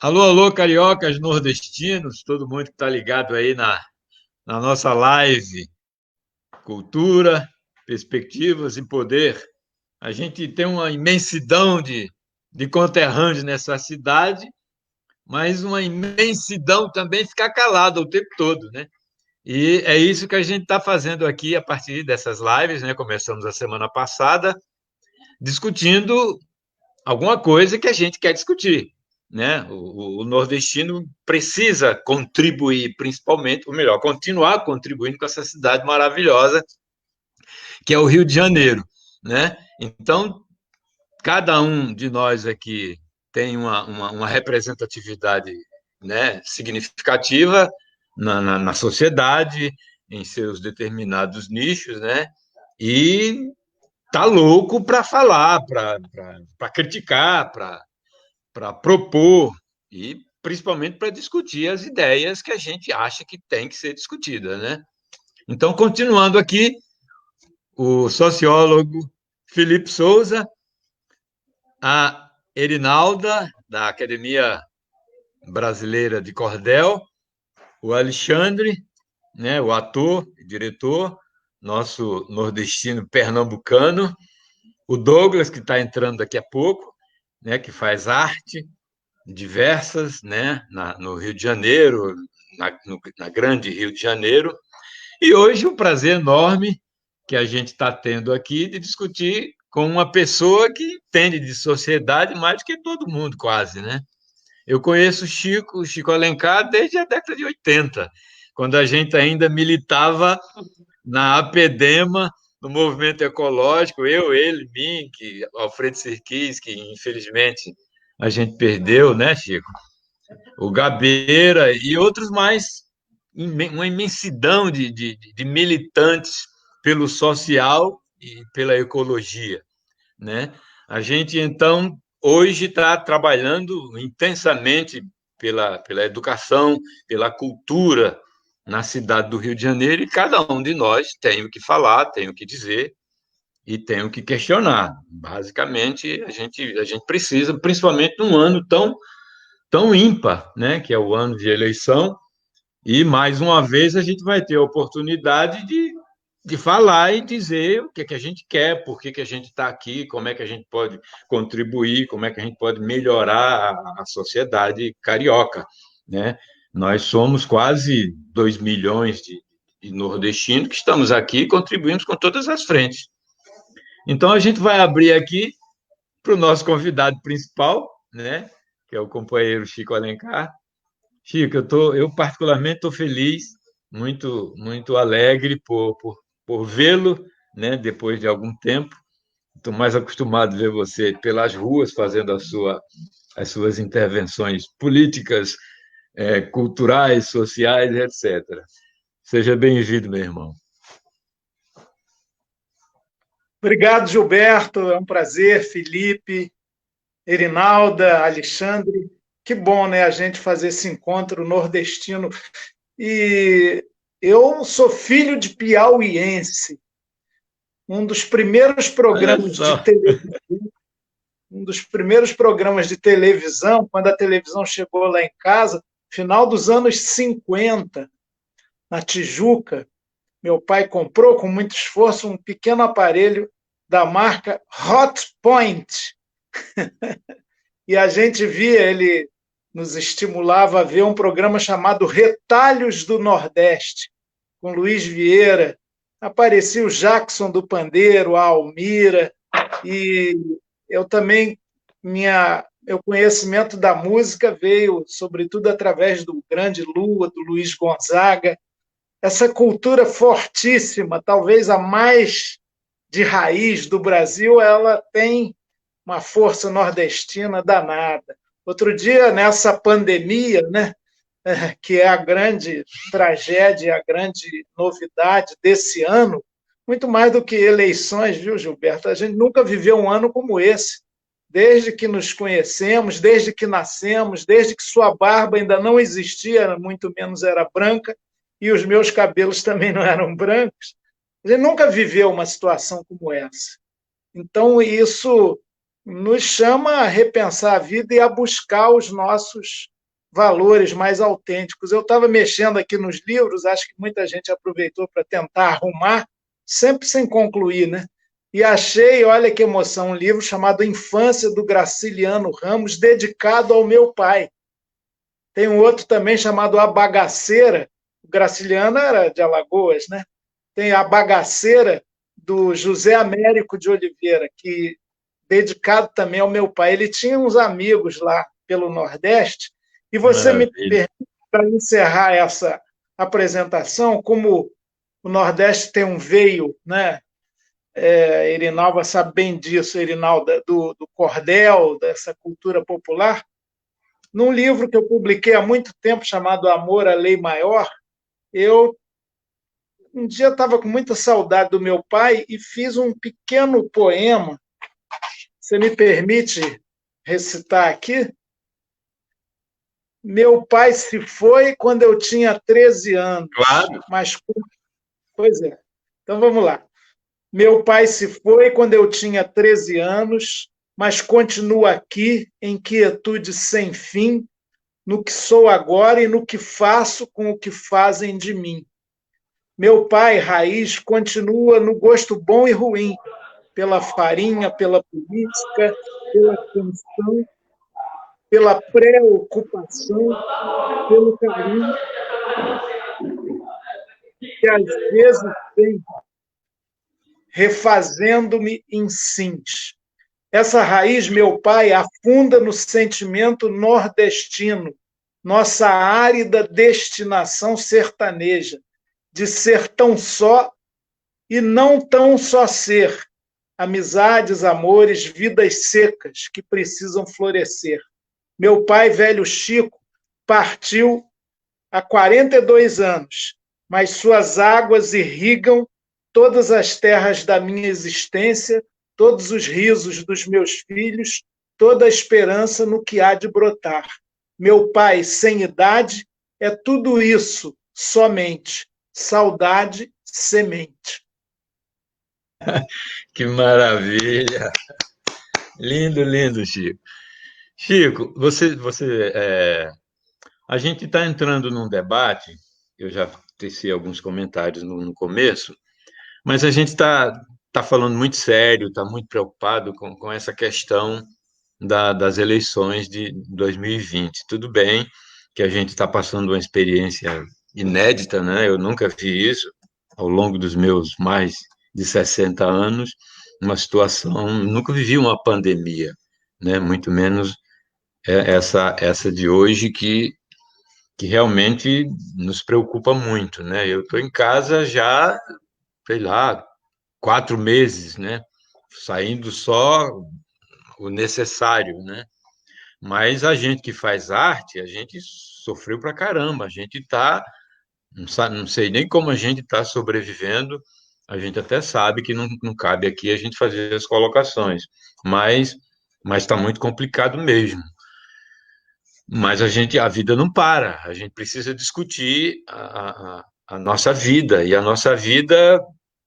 Alô, alô, cariocas nordestinos, todo mundo que está ligado aí na nossa live Cultura, Perspectivas e Poder. A gente tem uma imensidão de conterrâneos nessa cidade, mas uma imensidão também ficar calada o tempo todo, né? E é isso que a gente está fazendo aqui a partir dessas lives, né? Começamos a semana passada discutindo alguma coisa que a gente quer discutir, né? O nordestino precisa contribuir, principalmente, ou melhor, continuar contribuindo com essa cidade maravilhosa que é o Rio de Janeiro, né? Então, cada um de nós aqui tem uma representatividade, né, significativa na sociedade, em seus determinados nichos, né? E tá louco para falar, para criticar, para propor e principalmente para discutir as ideias que a gente acha que tem que ser discutida, né? Então, continuando aqui, o sociólogo Felipe Souza, a Erinalda, da Academia Brasileira de Cordel, o Alexandre, né, o ator, diretor, nosso nordestino pernambucano, o Douglas, que está entrando daqui a pouco, né, que faz arte, diversas, né, no Rio de Janeiro, na grande Rio de Janeiro. E hoje um prazer enorme que a gente está tendo aqui de discutir com uma pessoa que entende de sociedade mais do que todo mundo, quase, né? Eu conheço o Chico Alencar, desde a década de 80, quando a gente ainda militava na APEDEMA, no movimento ecológico, eu, ele, mim, que Alfredo Sirquis, que infelizmente a gente perdeu, né, Chico? O Gabeira e outros mais, uma imensidão de militantes pelo social e pela ecologia, né? A gente, então, hoje está trabalhando intensamente pela educação, pela cultura na cidade do Rio de Janeiro, e cada um de nós tem o que falar, tem o que dizer e tem o que questionar. Basicamente, a gente precisa, principalmente num ano tão ímpar, né, que é o ano de eleição, e mais uma vez a gente vai ter a oportunidade de falar e dizer o que é que a gente quer, por que que a gente está aqui, como é que a gente pode contribuir, como é que a gente pode melhorar a sociedade carioca, né? Nós somos quase 2 milhões de nordestinos que estamos aqui e contribuímos com todas as frentes. Então a gente vai abrir aqui para o nosso convidado principal, né? Que é o companheiro Chico Alencar. Chico, eu particularmente estou feliz, muito alegre por vê-lo, né, depois de algum tempo. Estou mais acostumado a ver você pelas ruas fazendo as suas intervenções políticas, culturais, sociais, etc. Seja bem-vindo, meu irmão. Obrigado, Gilberto. É um prazer, Felipe, Erinalda, Alexandre. Que bom, né, a gente fazer esse encontro nordestino. E eu sou filho de piauiense. Um dos primeiros Olha programas de só. televisão, um dos primeiros programas de televisão, quando a televisão chegou lá em casa, final dos anos 50, na Tijuca, meu pai comprou com muito esforço um pequeno aparelho da marca Hot Point. E a gente via, ele nos estimulava a ver um programa chamado Retalhos do Nordeste, com Luiz Vieira. Aparecia o Jackson do Pandeiro, a Almira, e eu também, meu conhecimento da música veio, sobretudo, através do Grande Lua, do Luiz Gonzaga. Essa cultura fortíssima, talvez a mais de raiz do Brasil, ela tem uma força nordestina danada. Outro dia, nessa pandemia, né, que é a grande tragédia, a grande novidade desse ano, muito mais do que eleições, viu, Gilberto? A gente nunca viveu um ano como esse. Desde que nos conhecemos, desde que nascemos, desde que sua barba ainda não existia, muito menos era branca, e os meus cabelos também não eram brancos, a gente nunca viveu uma situação como essa. Então, isso nos chama a repensar a vida e a buscar os nossos valores mais autênticos. Eu estava mexendo aqui nos livros, acho que muita gente aproveitou para tentar arrumar, sempre sem concluir, né? E achei, olha que emoção, um livro chamado Infância, do Graciliano Ramos, dedicado ao meu pai. Tem um outro também chamado A Bagaceira, o Graciliano era de Alagoas, né? Tem A Bagaceira, do José Américo de Oliveira, que dedicado também ao meu pai. Ele tinha uns amigos lá pelo Nordeste, e você me Maravilha. permite, para encerrar essa apresentação, como o Nordeste tem um veio, né? Irinalva sabe bem disso, Irinalda, do cordel, dessa cultura popular. Num livro que eu publiquei há muito tempo, chamado Amor à Lei Maior, eu um dia estava com muita saudade do meu pai e fiz um pequeno poema. Você me permite recitar aqui? Meu pai se foi quando eu tinha 13 anos, Claro. mas... Pois é. Então vamos lá. Meu pai se foi quando eu tinha 13 anos, mas continua aqui em quietude sem fim, no que sou agora e no que faço com o que fazem de mim. Meu pai, raiz, continua no gosto bom e ruim, pela farinha, pela política, pela canção, pela preocupação, pelo carinho, que às vezes vem refazendo-me em sims. Essa raiz, meu pai, afunda no sentimento nordestino, nossa árida destinação sertaneja, de ser tão só e não tão só ser, amizades, amores, vidas secas que precisam florescer. Meu pai, velho Chico, partiu há 42 anos, mas suas águas irrigam todas as terras da minha existência, todos os risos dos meus filhos, toda a esperança no que há de brotar. Meu pai, sem idade, é tudo isso, somente. Saudade, semente. Que maravilha! Lindo, lindo, Chico. Chico, a gente está entrando num debate, eu já teci alguns comentários no começo, mas a gente está falando muito sério, está muito preocupado com essa questão das eleições de 2020. Tudo bem que a gente está passando uma experiência inédita, né? Eu nunca vi isso ao longo dos meus mais de 60 anos, uma situação, nunca vivi uma pandemia, né? Muito menos essa de hoje que realmente nos preocupa muito, né? Eu estou em casa já, sei lá, 4 meses, né? Saindo só o necessário, né? Mas a gente que faz arte, a gente sofreu pra caramba, a gente tá, não sei nem como a gente está sobrevivendo, a gente até sabe que não cabe aqui a gente fazer as colocações, mas está muito complicado mesmo. Mas a vida não para, a gente precisa discutir a nossa vida, e a nossa vida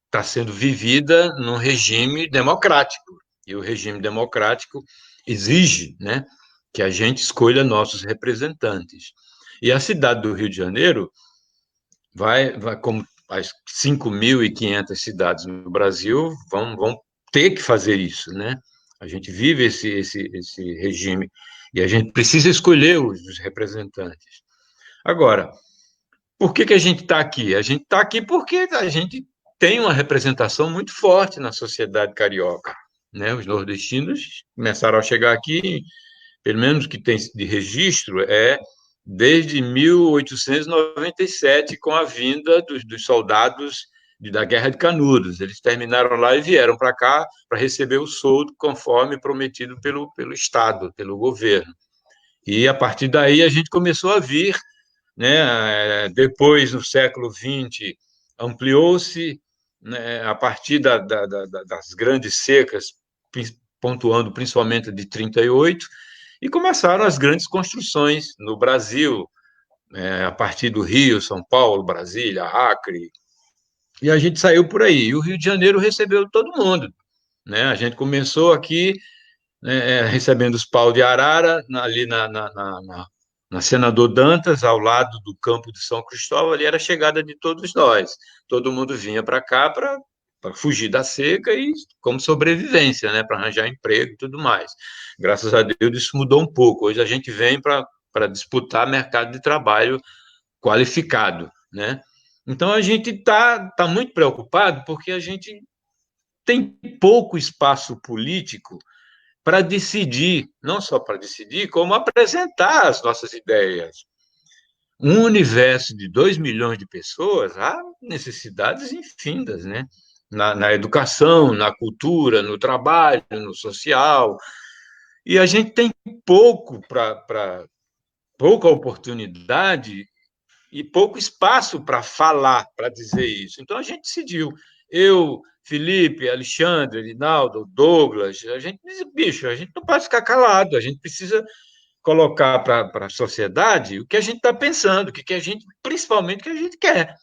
está sendo vivida num regime democrático. E o regime democrático exige, né, que a gente escolha nossos representantes. E a cidade do Rio de Janeiro vai como as 5.500 cidades no Brasil, vão ter que fazer isso, né? A gente vive esse regime e a gente precisa escolher os representantes. Agora, por que a gente está aqui? A gente está aqui porque a gente tem uma representação muito forte na sociedade carioca, né? Os nordestinos começaram a chegar aqui, pelo menos o que tem de registro desde 1897, com a vinda dos soldados da Guerra de Canudos. Eles terminaram lá e vieram para cá para receber o soldo conforme prometido pelo Estado, pelo governo. E a partir daí a gente começou a vir, né? Depois, no século XX, ampliou-se, né, a partir das grandes secas, pontuando principalmente de 38, e começaram as grandes construções no Brasil, a partir do Rio, São Paulo, Brasília, Acre, e a gente saiu por aí. E o Rio de Janeiro recebeu todo mundo, né? A gente começou aqui né, recebendo os pau de arara ali na Senador Dantas, ao lado do campo de São Cristóvão, ali era a chegada de todos nós. Todo mundo vinha para cá para fugir da seca e como sobrevivência, né, para arranjar emprego e tudo mais. Graças a Deus isso mudou um pouco. Hoje a gente vem para disputar mercado de trabalho qualificado, né? Então a gente tá muito preocupado porque a gente tem pouco espaço político para decidir, não só para decidir, como apresentar as nossas ideias. Um universo de 2 milhões de pessoas, há necessidades infindas, né? Na educação, na cultura, no trabalho, no social. E a gente tem pouca oportunidade e pouco espaço para falar, para dizer isso. Então a gente decidiu. Eu, Felipe, Alexandre, Rinaldo, Douglas, a gente diz, bicho, a gente não pode ficar calado, a gente precisa colocar para a sociedade o que a gente está pensando, o que a gente, principalmente o que a gente quer.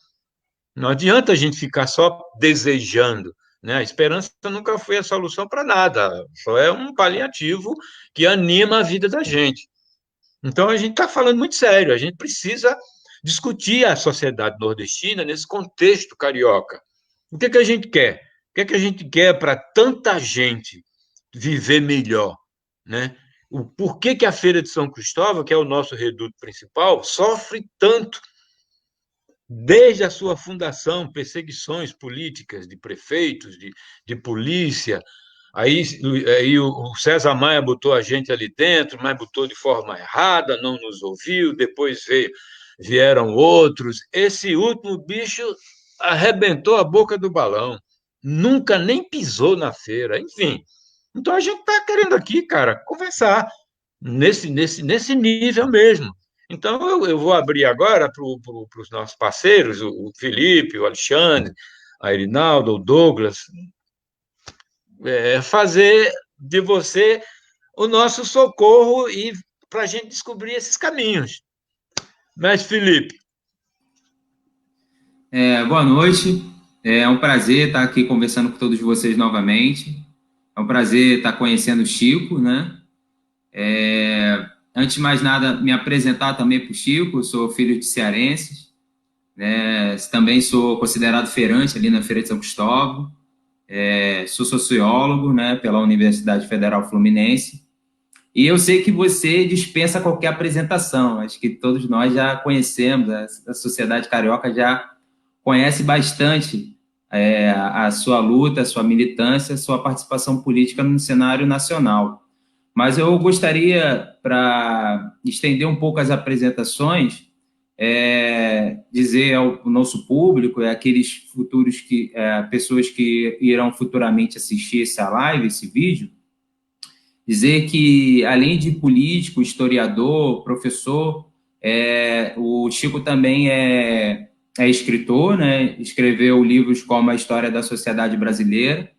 Não adianta a gente ficar só desejando, né? A esperança nunca foi a solução para nada, só é um paliativo que anima a vida da gente. Então a gente está falando muito sério, a gente precisa discutir a sociedade nordestina nesse contexto carioca. O que a gente quer? O que a gente quer para tanta gente viver melhor, né? O porquê que a Feira de São Cristóvão, que é o nosso reduto principal, sofre tanto desde a sua fundação, perseguições políticas de prefeitos, de polícia. Aí o César Maia botou a gente ali dentro, mas botou de forma errada, não nos ouviu, depois vieram outros. Esse último bicho arrebentou a boca do balão, nunca nem pisou na feira, enfim. Então a gente está querendo aqui, cara, conversar nesse nível mesmo. Então, eu vou abrir agora para os nossos parceiros, o Felipe, o Alexandre, a Irinaldo, o Douglas, fazer de você o nosso socorro e para a gente descobrir esses caminhos. Mas, Felipe. Boa noite, é um prazer estar aqui conversando com todos vocês novamente. É um prazer estar conhecendo o Chico, né? Antes de mais nada, me apresentar também para o Chico. Eu sou filho de cearenses, né? Também sou considerado feirante ali na Feira de São Cristóvão. Sou sociólogo, né, pela Universidade Federal Fluminense. E eu sei que você dispensa qualquer apresentação. Acho que todos nós já conhecemos, a sociedade carioca já conhece bastante a sua luta, a sua militância, a sua participação política no cenário nacional. Mas eu gostaria, para estender um pouco as apresentações, dizer ao nosso público, aqueles futuros pessoas que irão futuramente assistir essa live, esse vídeo, dizer que, além de político, historiador, professor, o Chico também é escritor, né? Escreveu livros como A História da Sociedade Brasileira,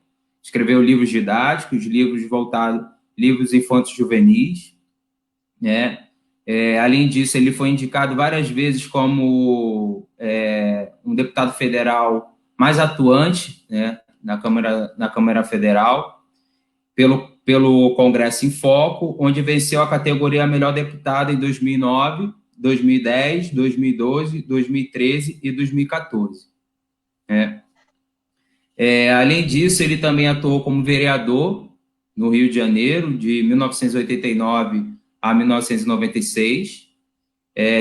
escreveu livros didáticos, livros infantos juvenis, né? Além disso, ele foi indicado várias vezes como um deputado federal mais atuante, né, na Câmara Federal, pelo Congresso em Foco, onde venceu a categoria Melhor Deputado em 2009, 2010, 2012, 2013 e 2014. Além disso, ele também atuou como vereador no Rio de Janeiro, de 1989 a 1996.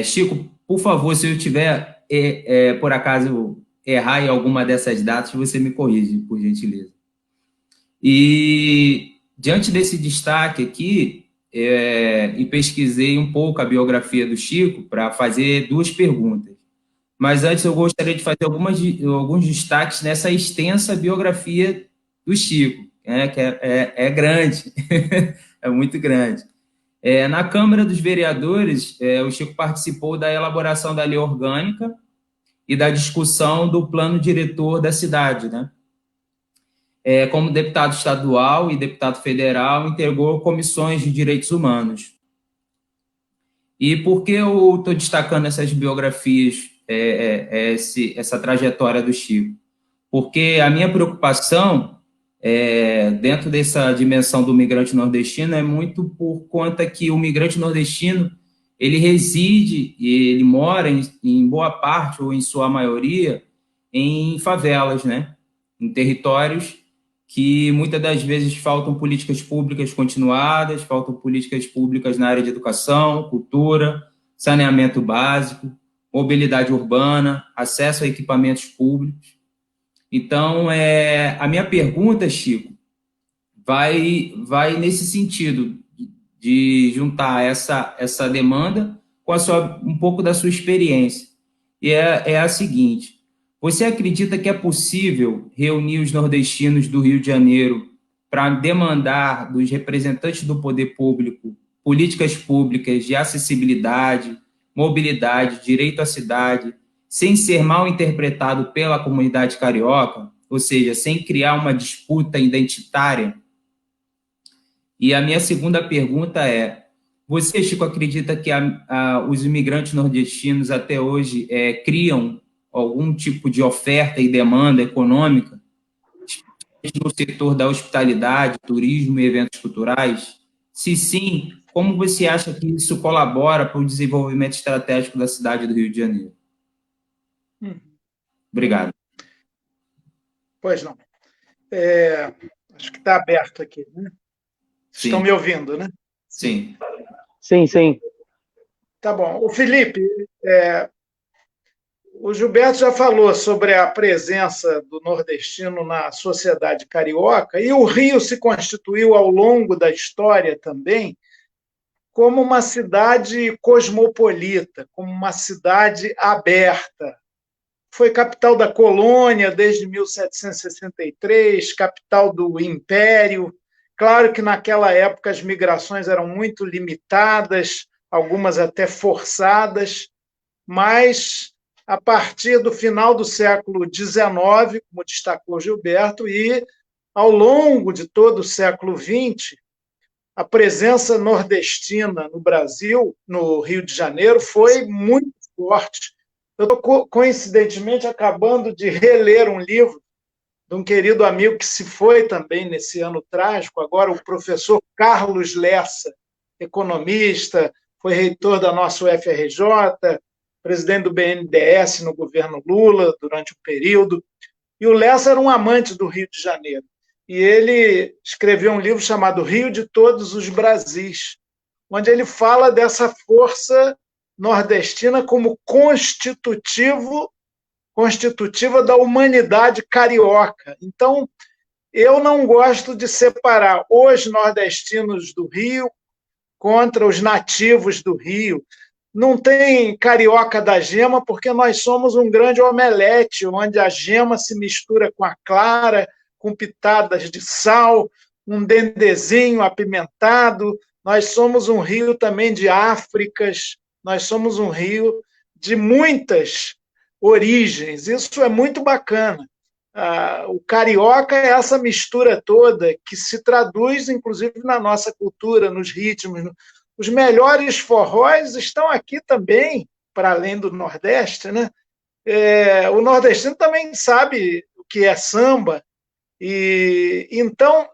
Chico, por favor, se eu tiver, por acaso, errar em alguma dessas datas, você me corrige, por gentileza. E, diante desse destaque aqui, e pesquisei um pouco a biografia do Chico para fazer duas perguntas. Mas antes eu gostaria de fazer alguns destaques nessa extensa biografia do Chico, que é grande, é muito grande. Na Câmara dos Vereadores, o Chico participou da elaboração da lei orgânica e da discussão do plano diretor da cidade, né? Como deputado estadual e deputado federal, integrou comissões de direitos humanos. E por que eu estou destacando essas biografias, essa trajetória do Chico? Porque a minha preocupação dentro dessa dimensão do migrante nordestino é muito por conta que o migrante nordestino ele reside e ele mora em boa parte ou em sua maioria em favelas, né? Em territórios que muitas das vezes faltam políticas públicas continuadas, faltam políticas públicas na área de educação, cultura, saneamento básico, mobilidade urbana, acesso a equipamentos públicos. Então, a minha pergunta, Chico, vai nesse sentido de juntar essa demanda com um pouco da sua experiência. E é a seguinte: você acredita que é possível reunir os nordestinos do Rio de Janeiro para demandar dos representantes do poder público políticas públicas de acessibilidade, mobilidade, direito à cidade, sem ser mal interpretado pela comunidade carioca, ou seja, sem criar uma disputa identitária? E a minha segunda pergunta é: você, Chico, acredita que os imigrantes nordestinos até hoje criam algum tipo de oferta e demanda econômica no setor da hospitalidade, turismo e eventos culturais? Se sim, como você acha que isso colabora para o desenvolvimento estratégico da cidade do Rio de Janeiro? Obrigado. Pois não. Acho que está aberto aqui, né? Sim. Estão me ouvindo, né? Sim. Sim, sim. Tá bom. O Felipe, o Gilberto já falou sobre a presença do nordestino na sociedade carioca, e o Rio se constituiu ao longo da história também como uma cidade cosmopolita, como uma cidade aberta. Foi capital da colônia desde 1763, capital do Império. Claro que naquela época as migrações eram muito limitadas, algumas até forçadas, mas a partir do final do século XIX, como destacou Gilberto, e ao longo de todo o século XX, a presença nordestina no Brasil, no Rio de Janeiro, foi muito forte. Eu estou, coincidentemente, acabando de reler um livro de um querido amigo que se foi também nesse ano trágico, agora o professor Carlos Lessa, economista, foi reitor da nossa UFRJ, presidente do BNDES no governo Lula durante um período. E o Lessa era um amante do Rio de Janeiro. E ele escreveu um livro chamado Rio de Todos os Brasis, onde ele fala dessa força nordestina como constitutiva da humanidade carioca. Então, eu não gosto de separar os nordestinos do Rio contra os nativos do Rio. Não tem carioca da gema, porque nós somos um grande omelete, onde a gema se mistura com a clara, com pitadas de sal, um dendezinho apimentado. Nós somos um Rio também de Áfricas, nós somos um Rio de muitas origens. Isso é muito bacana. O carioca é essa mistura toda que se traduz, inclusive, na nossa cultura, nos ritmos. Os melhores forróis estão aqui também, para além do Nordeste, né? O nordestino também sabe o que é samba. E então,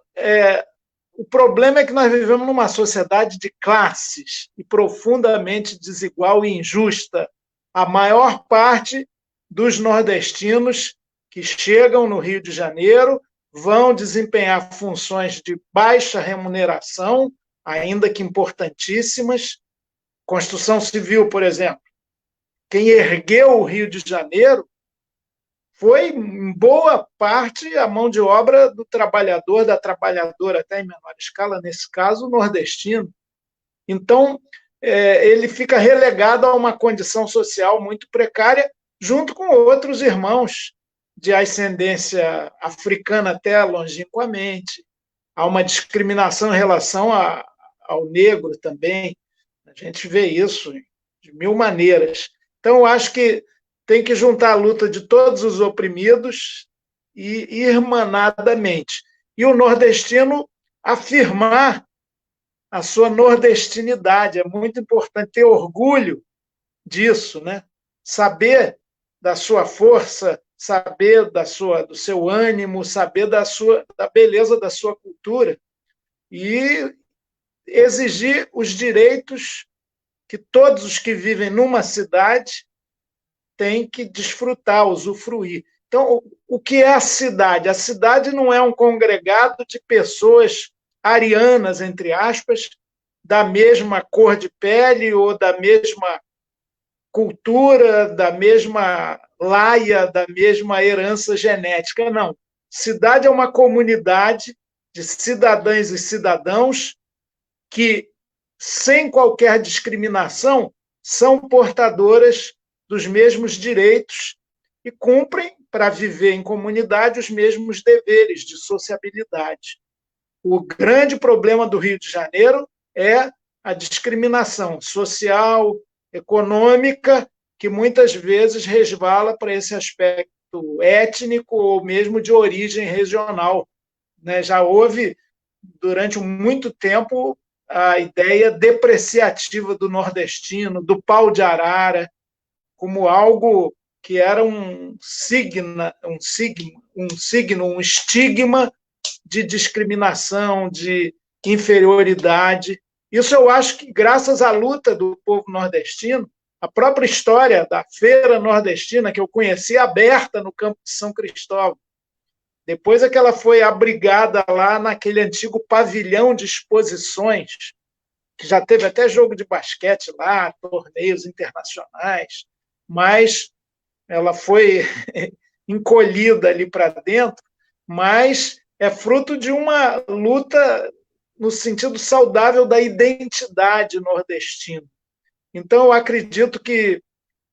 o problema é que nós vivemos numa sociedade de classes e profundamente desigual e injusta. A maior parte dos nordestinos que chegam no Rio de Janeiro vão desempenhar funções de baixa remuneração, ainda que importantíssimas. Construção civil, por exemplo. Quem ergueu o Rio de Janeiro foi, em boa parte, a mão de obra do trabalhador, da trabalhadora, até em menor escala, nesse caso, nordestino. Então, ele fica relegado a uma condição social muito precária, junto com outros irmãos de ascendência africana até longínquamente. Há uma discriminação em relação ao negro também. A gente vê isso de mil maneiras. Então, eu acho que tem que juntar a luta de todos os oprimidos e irmanadamente. E o nordestino afirmar a sua nordestinidade. É muito importante ter orgulho disso, né? Saber da sua força saber do seu ânimo, saber da beleza da sua cultura e exigir os direitos que todos os que vivem numa cidade têm que desfrutar, usufruir. Então, o que é a cidade? A cidade não é um congregado de pessoas arianas, entre aspas, da mesma cor de pele ou da mesma cultura, da mesma laia, da mesma herança genética. Não. Cidade é uma comunidade de cidadãs e cidadãos que, sem qualquer discriminação, são portadoras dos mesmos direitos e cumprem, para viver em comunidade, os mesmos deveres de sociabilidade. O grande problema do Rio de Janeiro é a discriminação social, econômica, que muitas vezes resvala para esse aspecto étnico ou mesmo de origem regional. Já houve, durante muito tempo, a ideia depreciativa do nordestino, do pau de arara, como algo que era um estigma de discriminação, de inferioridade. Isso eu acho que, graças à luta do povo nordestino, a própria história da Feira Nordestina, que eu conheci aberta no Campo de São Cristóvão, depois é que ela foi abrigada lá naquele antigo pavilhão de exposições, que já teve até jogo de basquete lá, torneios internacionais, mas ela foi encolhida ali para dentro, mas é fruto de uma luta no sentido saudável da identidade nordestina. Então, eu acredito que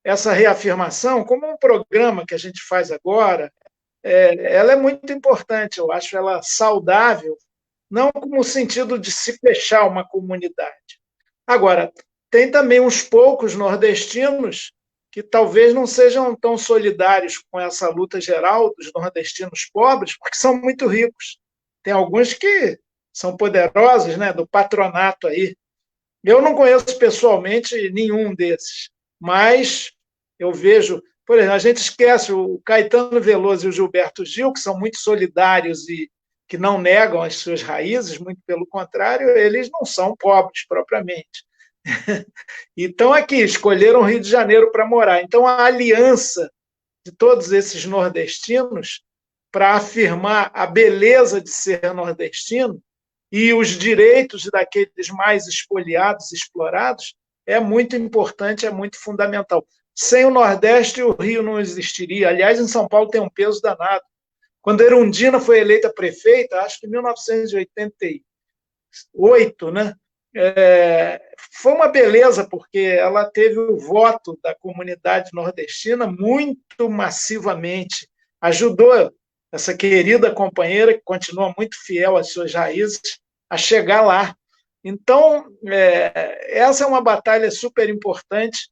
essa reafirmação, como um programa que a gente faz agora, ela é muito importante, eu acho ela saudável, não como sentido de se fechar uma comunidade. Agora, tem também uns poucos nordestinos que talvez não sejam tão solidários com essa luta geral dos nordestinos pobres, porque são muito ricos. Tem alguns que são poderosos, né, do patronato aí. Eu não conheço pessoalmente nenhum desses, mas eu vejo, por exemplo, a gente esquece o Caetano Veloso e o Gilberto Gil, que são muito solidários e que não negam as suas raízes, muito pelo contrário, eles não são pobres propriamente. E estão aqui, escolheram o Rio de Janeiro para morar. Então, a aliança de todos esses nordestinos para afirmar a beleza de ser nordestino e os direitos daqueles mais espoliados, explorados, é muito importante, é muito fundamental. Sem o Nordeste, o Rio não existiria. Aliás, em São Paulo tem um peso danado. Quando Erundina foi eleita prefeita, acho que em 1988, né? Foi uma beleza, porque ela teve o voto da comunidade nordestina muito massivamente, ajudou essa querida companheira, que continua muito fiel às suas raízes, a chegar lá. Então, essa é uma batalha super importante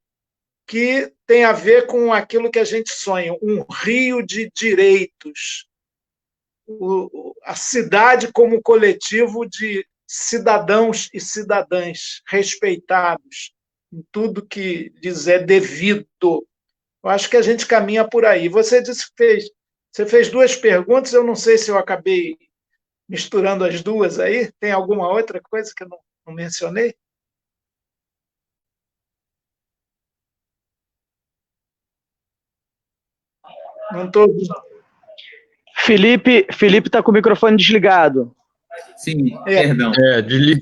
que tem a ver com aquilo que a gente sonha, um Rio de direitos, a cidade como coletivo de cidadãos e cidadãs respeitados em tudo que lhes é devido. Eu acho que a gente caminha por aí. Você disse que você fez duas perguntas, eu não sei se eu acabei misturando as duas aí. Tem alguma outra coisa que eu não mencionei? Não estou. Felipe está com o microfone desligado. Sim, perdão. Desliga.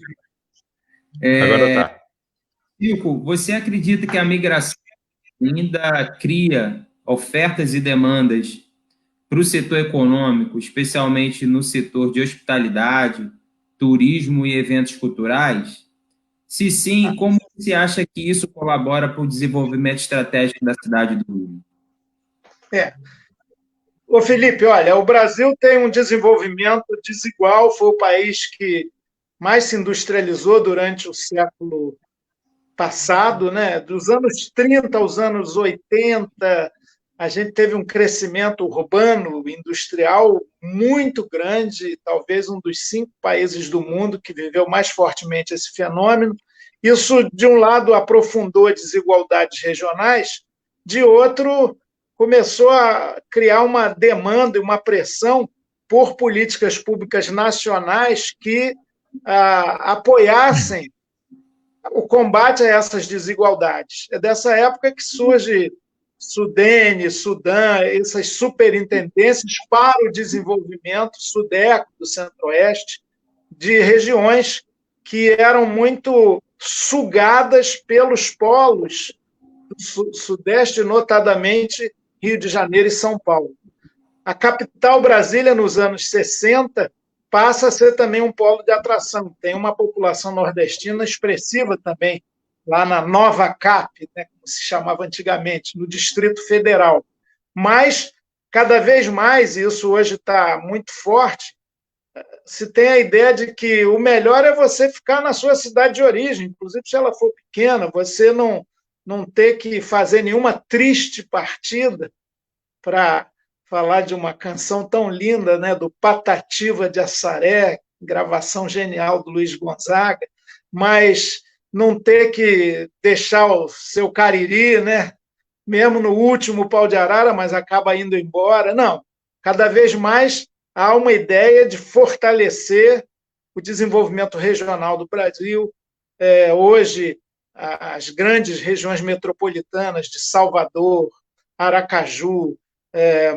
Agora tá. Chico, você acredita que a migração ainda cria ofertas e demandas para o setor econômico, especialmente no setor de hospitalidade, turismo e eventos culturais? Se sim, como você acha que isso colabora para o desenvolvimento estratégico da cidade do Rio? Ô, Felipe, olha, o Brasil tem um desenvolvimento desigual, foi o país que mais se industrializou durante o século passado, né? Dos anos 30 aos anos 80, a gente teve um crescimento urbano, industrial muito grande, talvez um dos 5 países do mundo que viveu mais fortemente esse fenômeno. Isso, de um lado, aprofundou desigualdades regionais, de outro, começou a criar uma demanda e uma pressão por políticas públicas nacionais que apoiassem o combate a essas desigualdades. É dessa época que surge Sudene, Sudã, essas superintendências para o desenvolvimento, Sudeco, do Centro-Oeste, de regiões que eram muito sugadas pelos polos do Sudeste, notadamente Rio de Janeiro e São Paulo. A capital, Brasília, nos anos 60, passa a ser também um polo de atração. Tem uma população nordestina expressiva também, lá na Nova Cap, né, como se chamava antigamente, no Distrito Federal. Mas, cada vez mais, e isso hoje está muito forte, se tem a ideia de que o melhor é você ficar na sua cidade de origem, inclusive se ela for pequena, você não ter que fazer nenhuma triste partida para falar de uma canção tão linda, né, do Patativa de Assaré, gravação genial do Luiz Gonzaga, mas não ter que deixar o seu Cariri, né, mesmo no último pau de arara, mas acaba indo embora. Não, cada vez mais há uma ideia de fortalecer o desenvolvimento regional do Brasil. Hoje, as grandes regiões metropolitanas de Salvador, Aracaju,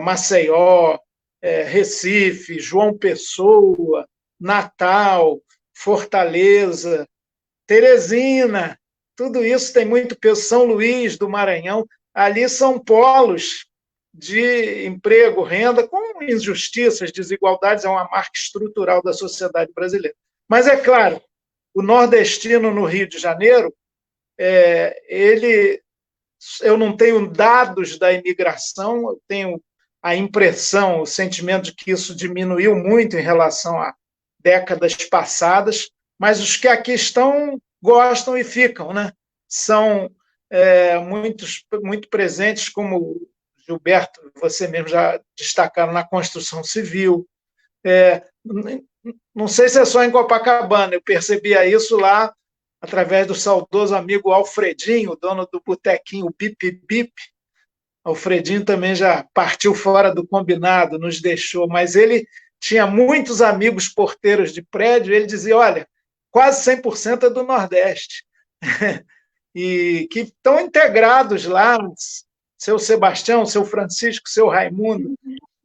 Maceió, Recife, João Pessoa, Natal, Fortaleza, Teresina, tudo isso tem muito peso. São Luís do Maranhão, ali são polos de emprego, renda, com injustiças, desigualdades, é uma marca estrutural da sociedade brasileira. Mas, é claro, o nordestino no Rio de Janeiro, eu não tenho dados da imigração, eu tenho a impressão, o sentimento de que isso diminuiu muito em relação a décadas passadas, mas os que aqui estão gostam e ficam, né? São muito presentes, como Gilberto, você mesmo já destacaram, na construção civil. Não sei se é só em Copacabana, eu percebia isso lá através do saudoso amigo Alfredinho, dono do botequinho Bip Bip. Alfredinho também já partiu fora do combinado, nos deixou, mas ele tinha muitos amigos porteiros de prédio, e ele dizia, olha, quase 100% é do Nordeste, e que estão integrados lá, seu Sebastião, seu Francisco, seu Raimundo,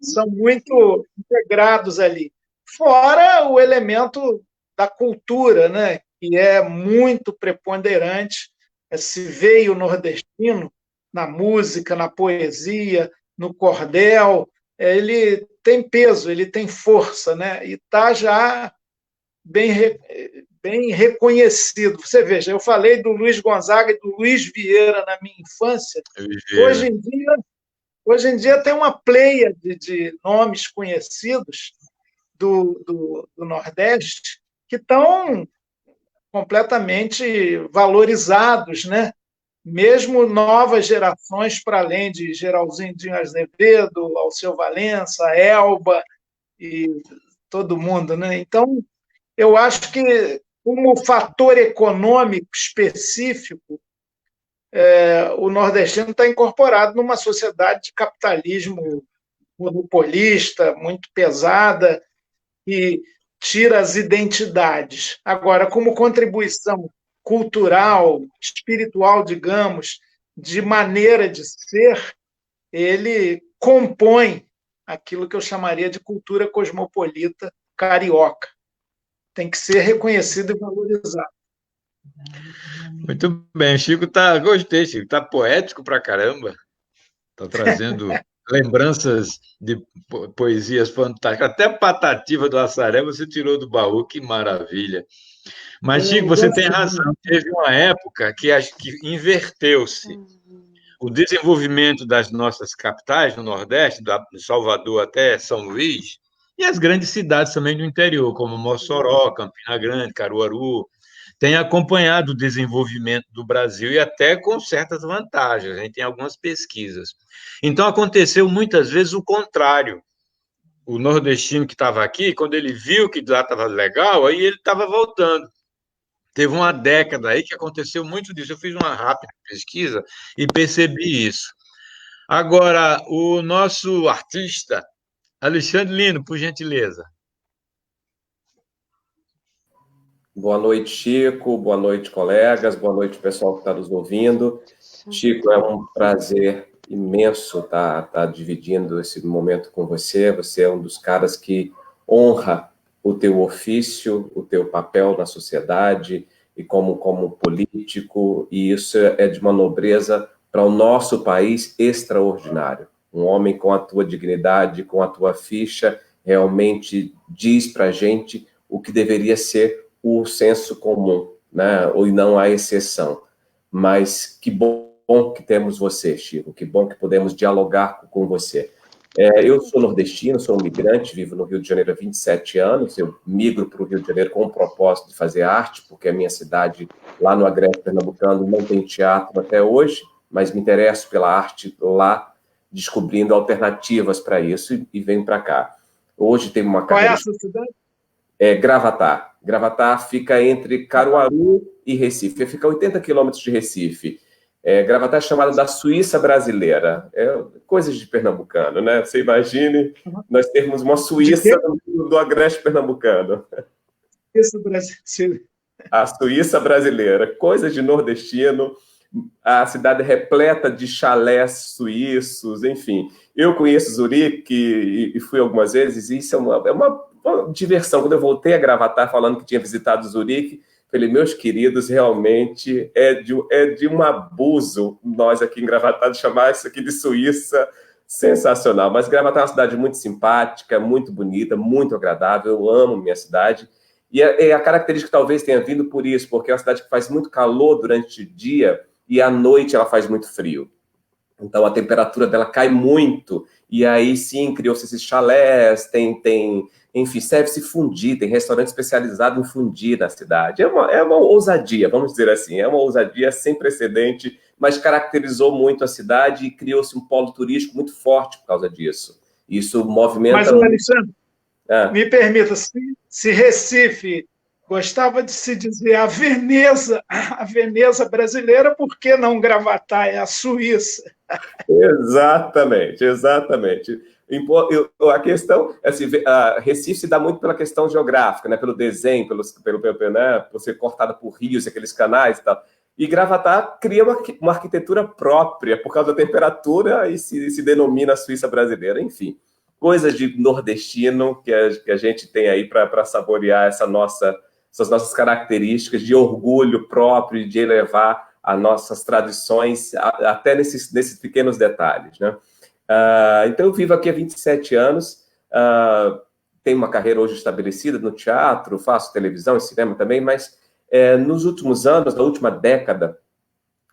são muito integrados ali. Fora o elemento da cultura, né, que é muito preponderante, esse veio nordestino, na música, na poesia, no cordel, ele tem peso, ele tem força, né, e está já bem reconhecido. Você veja, eu falei do Luiz Gonzaga e do Luiz Vieira na minha infância. Hoje em dia tem uma pleia de nomes conhecidos do Nordeste que estão completamente valorizados, né? Mesmo novas gerações, para além de Geralzinho Azevedo, Alceu Valença, Elba e todo mundo, né? Então, eu acho que, como fator econômico específico, o nordestino está incorporado numa sociedade de capitalismo monopolista, muito pesada, e tira as identidades. Agora, como contribuição cultural, espiritual, digamos, de maneira de ser, ele compõe aquilo que eu chamaria de cultura cosmopolita carioca. Tem que ser reconhecido e valorizado. Muito bem, gostei, Chico, está poético pra caramba, está trazendo lembranças de poesias fantásticas, até Patativa do Assaré você tirou do baú, que maravilha. Mas, Chico, você tem razão, teve uma época que acho que inverteu-se o desenvolvimento das nossas capitais no Nordeste, de Salvador até São Luís, e as grandes cidades também do interior, como Mossoró, Campina Grande, Caruaru, tem acompanhado o desenvolvimento do Brasil e até com certas vantagens. A gente tem algumas pesquisas. Então, aconteceu muitas vezes o contrário. O nordestino que estava aqui, quando ele viu que lá estava legal, aí ele estava voltando. Teve uma década aí que aconteceu muito disso. Eu fiz uma rápida pesquisa e percebi isso. Agora, o nosso artista, Alexandre Lino, por gentileza. Boa noite, Chico. Boa noite, colegas. Boa noite, pessoal que está nos ouvindo. Chico, é um prazer imenso estar dividindo esse momento com você. Você é um dos caras que honra o teu ofício, o teu papel na sociedade e como político, e isso é de uma nobreza para o nosso país extraordinário. Um homem com a tua dignidade, com a tua ficha, realmente diz para a gente o que deveria ser o senso comum, né? E não a exceção. Mas que bom que temos você, Chico, que bom que podemos dialogar com você. Eu sou nordestino, sou um migrante, vivo no Rio de Janeiro há 27 anos, eu migro para o Rio de Janeiro com o propósito de fazer arte, porque a minha cidade, lá no Agreste Pernambucano, não tem teatro até hoje, mas me interesso pela arte lá, descobrindo alternativas para isso e venho para cá. Hoje tem uma Qual é carreira... a sua cidade? Gravatar. Gravatar fica entre Caruaru e Recife, fica a 80 quilômetros de Recife. Gravatar é chamada da Suíça brasileira. Coisas de pernambucano, né? Você imagine, nós temos uma Suíça do Agreste Pernambucano. Suíça brasileira. A Suíça brasileira, coisas de nordestino, a cidade repleta de chalés suíços, enfim. Eu conheço Zurique e fui algumas vezes, e isso é uma diversão. Quando eu voltei a Gravatar falando que tinha visitado Zurique, falei, meus queridos, realmente é de um abuso nós aqui em Gravatar de chamar isso aqui de Suíça. Sensacional. Mas Gravatar é uma cidade muito simpática, muito bonita, muito agradável. Eu amo minha cidade. E a característica talvez tenha vindo por isso, porque é uma cidade que faz muito calor durante o dia e à noite ela faz muito frio. Então a temperatura dela cai muito. E aí sim, criou-se esses chalés, enfim, serve-se fundir, tem restaurante especializado em fundir na cidade. É uma ousadia, vamos dizer assim, é uma ousadia sem precedente, mas caracterizou muito a cidade e criou-se um polo turístico muito forte por causa disso. Isso movimenta... Mas, Alexandre, me permita, se Recife gostava de se dizer a Veneza brasileira, por que não Gravatar? É a Suíça. Exatamente. A questão, assim, Recife se dá muito pela questão geográfica, né, pelo desenho, né, por ser cortada por rios, aqueles canais e tal. E Gravatar cria uma arquitetura própria por causa da temperatura e se denomina a Suíça brasileira. Enfim, coisas de nordestino que a gente tem aí para saborear essas nossas características de orgulho próprio, de elevar as nossas tradições até nesses pequenos detalhes, né? Então, eu vivo aqui há 27 anos, tenho uma carreira hoje estabelecida no teatro, faço televisão e cinema também, mas nos últimos anos, na última década,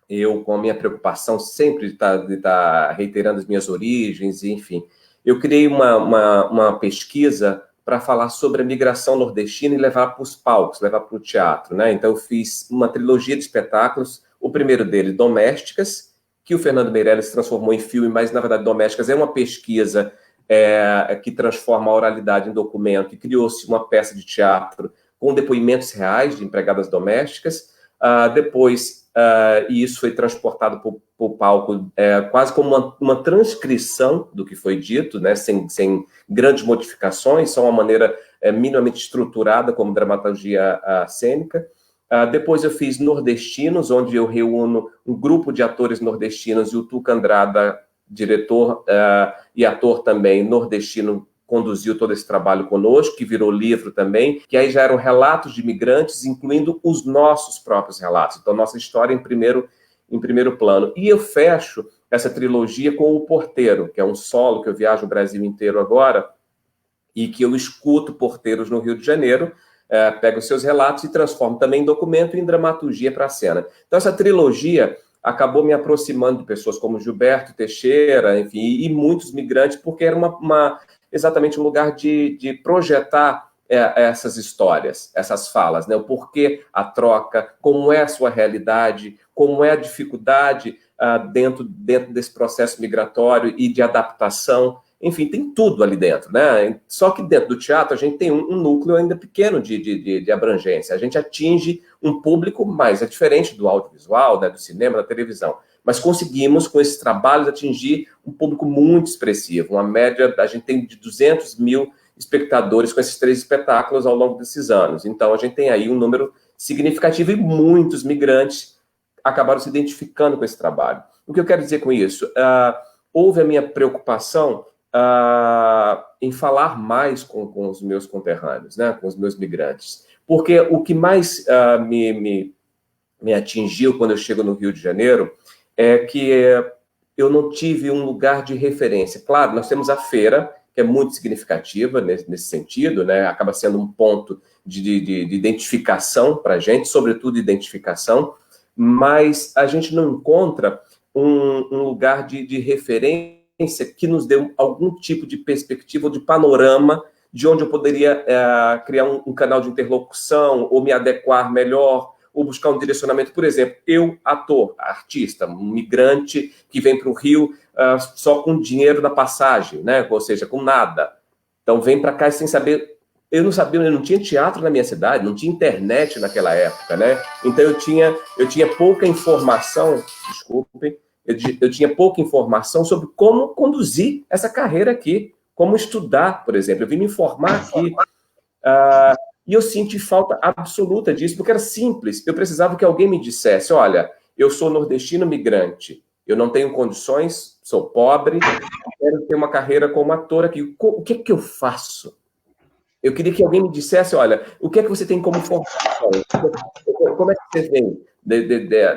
eu, com a minha preocupação sempre de estar reiterando as minhas origens, enfim, eu criei uma pesquisa para falar sobre a migração nordestina e levar para os palcos, levar para o teatro, né? Então, eu fiz uma trilogia de espetáculos, o primeiro deles, Domésticas, que o Fernando Meirelles transformou em filme, mas, na verdade, Domésticas é uma pesquisa que transforma a oralidade em documento, e criou-se uma peça de teatro com depoimentos reais de empregadas domésticas. Depois, e isso foi transportado para o palco quase como uma transcrição do que foi dito, né, sem grandes modificações, só uma maneira minimamente estruturada como dramaturgia cênica. Depois eu fiz Nordestinos, onde eu reúno um grupo de atores nordestinos, e o Tuca Andrada, diretor e ator também nordestino, conduziu todo esse trabalho conosco, que virou livro também, que aí já eram relatos de imigrantes, incluindo os nossos próprios relatos. Então, nossa história em primeiro plano. E eu fecho essa trilogia com O Porteiro, que é um solo que eu viajo o Brasil inteiro agora, e que eu escuto porteiros no Rio de Janeiro, pego os seus relatos e transformo também em documento e em dramaturgia para a cena. Então, essa trilogia acabou me aproximando de pessoas como Gilberto Teixeira, enfim, e muitos migrantes, porque era exatamente um lugar de projetar essas histórias, essas falas, né? O porquê a troca, como é a sua realidade, como é a dificuldade dentro desse processo migratório e de adaptação. Enfim, tem tudo ali dentro, né? Só que dentro do teatro a gente tem um núcleo ainda pequeno de abrangência. A gente atinge um público, mas é diferente do audiovisual, né, do cinema, da televisão. mas conseguimos, com esses trabalhos, atingir um público muito expressivo. Uma média, a gente tem de 200 mil espectadores com esses 3 espetáculos ao longo desses anos. Então, a gente tem aí um número significativo e muitos migrantes acabaram se identificando com esse trabalho. O que eu quero dizer com isso? Houve a minha preocupação em falar mais com os meus conterrâneos, né, com os meus migrantes. Porque o que mais me atingiu quando eu chego no Rio de Janeiro é que eu não tive um lugar de referência. Claro, nós temos a feira, que é muito significativa nesse sentido, né? Acaba sendo um ponto de identificação para a gente, sobretudo identificação, mas a gente não encontra um lugar de referência que nos dê algum tipo de perspectiva ou de panorama de onde eu poderia criar um canal de interlocução ou me adequar melhor, ou buscar um direcionamento. Por exemplo, eu, ator, artista, um migrante que vem para o Rio só com dinheiro da passagem, né? Ou seja, com nada. Então, vem para cá sem saber... Eu não sabia, eu não tinha teatro na minha cidade, não tinha internet naquela época, né? Então, eu tinha pouca informação, desculpem, eu tinha pouca informação sobre como conduzir essa carreira aqui, como estudar, por exemplo. Eu vim me informar aqui... E eu senti falta absoluta disso, porque era simples. Eu precisava que alguém me dissesse, olha, eu sou nordestino migrante, eu não tenho condições, sou pobre, quero ter uma carreira como ator aqui. O que é que eu faço? Eu queria que alguém me dissesse, olha, o que é que você tem como formação? Como é que você vem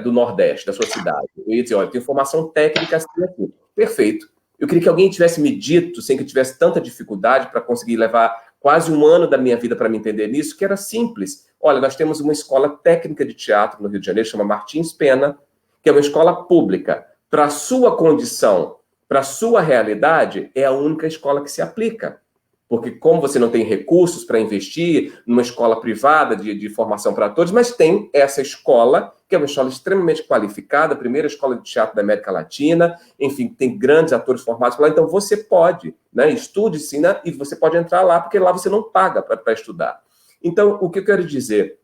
do Nordeste, da sua cidade? Eu ia dizer, olha, eu tenho formação técnica assim aqui. Perfeito. Eu queria que alguém tivesse me dito, sem que eu tivesse tanta dificuldade para conseguir levar quase um ano da minha vida para me entender nisso, que era simples. Olha, nós temos uma escola técnica de teatro no Rio de Janeiro, chama Martins Pena, que é uma escola pública. Para a sua condição, para a sua realidade, é a única escola que se aplica. Porque como você não tem recursos para investir numa escola privada de formação para atores, mas tem essa escola, que é uma escola extremamente qualificada, a primeira escola de teatro da América Latina, enfim, tem grandes atores formados por lá, então você pode, né, estude sim, né, e você pode entrar lá, porque lá você não paga para estudar. Então, o que eu quero dizer?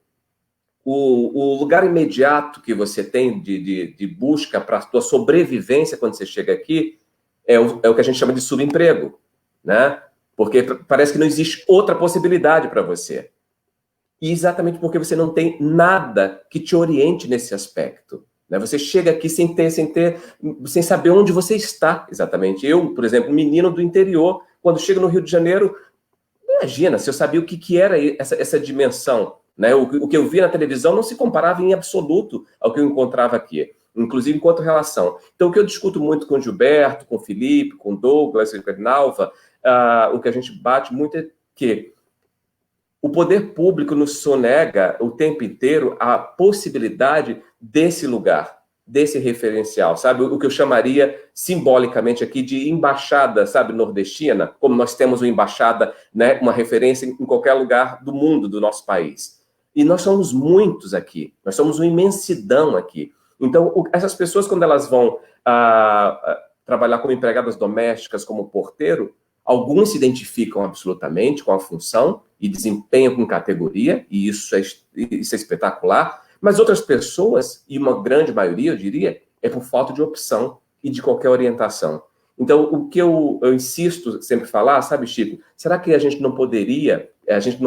O lugar imediato que você tem de busca para a sua sobrevivência quando você chega aqui é o que a gente chama de subemprego, né? Porque parece que não existe outra possibilidade para você. E exatamente porque você não tem nada que te oriente nesse aspecto, né? Você chega aqui sem saber onde você está, exatamente. Eu, por exemplo, menino do interior, quando chego no Rio de Janeiro, imagina se eu sabia o que era essa dimensão, né? O que eu via na televisão não se comparava em absoluto ao que eu encontrava aqui, inclusive enquanto relação. Então, o que eu discuto muito com o Gilberto, com o Felipe, com o Douglas, com a Nalva, o que a gente bate muito é que o poder público nos sonega o tempo inteiro a possibilidade desse lugar, desse referencial, sabe? O que eu chamaria simbolicamente aqui de embaixada, sabe, nordestina, como nós temos uma embaixada, né, uma referência em qualquer lugar do mundo, do nosso país. E nós somos muitos aqui, nós somos uma imensidão aqui. Então, essas pessoas, quando elas vão trabalhar como empregadas domésticas, como porteiro, alguns se identificam absolutamente com a função e desempenham com categoria, e isso é espetacular, mas outras pessoas, e uma grande maioria, eu diria, é por falta de opção e de qualquer orientação. Então, o que eu insisto sempre falar, sabe, Chico, será que a gente não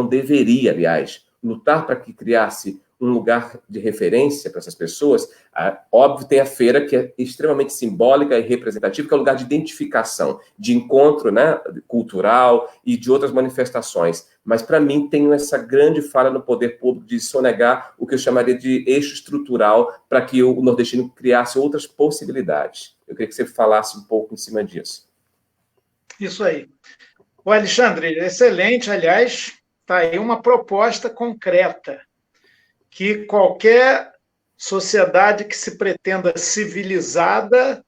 deveria, aliás, lutar para que criasse um lugar de referência para essas pessoas? Óbvio, tem a feira, que é extremamente simbólica e representativa, que é um lugar de identificação, de encontro, né, cultural e de outras manifestações. Mas, para mim, tem essa grande falha no poder público de sonegar o que eu chamaria de eixo estrutural para que o nordestino criasse outras possibilidades. Eu queria que você falasse um pouco em cima disso. Isso aí. O Alexandre, excelente, aliás, está aí uma proposta concreta que qualquer sociedade que se pretenda civilizada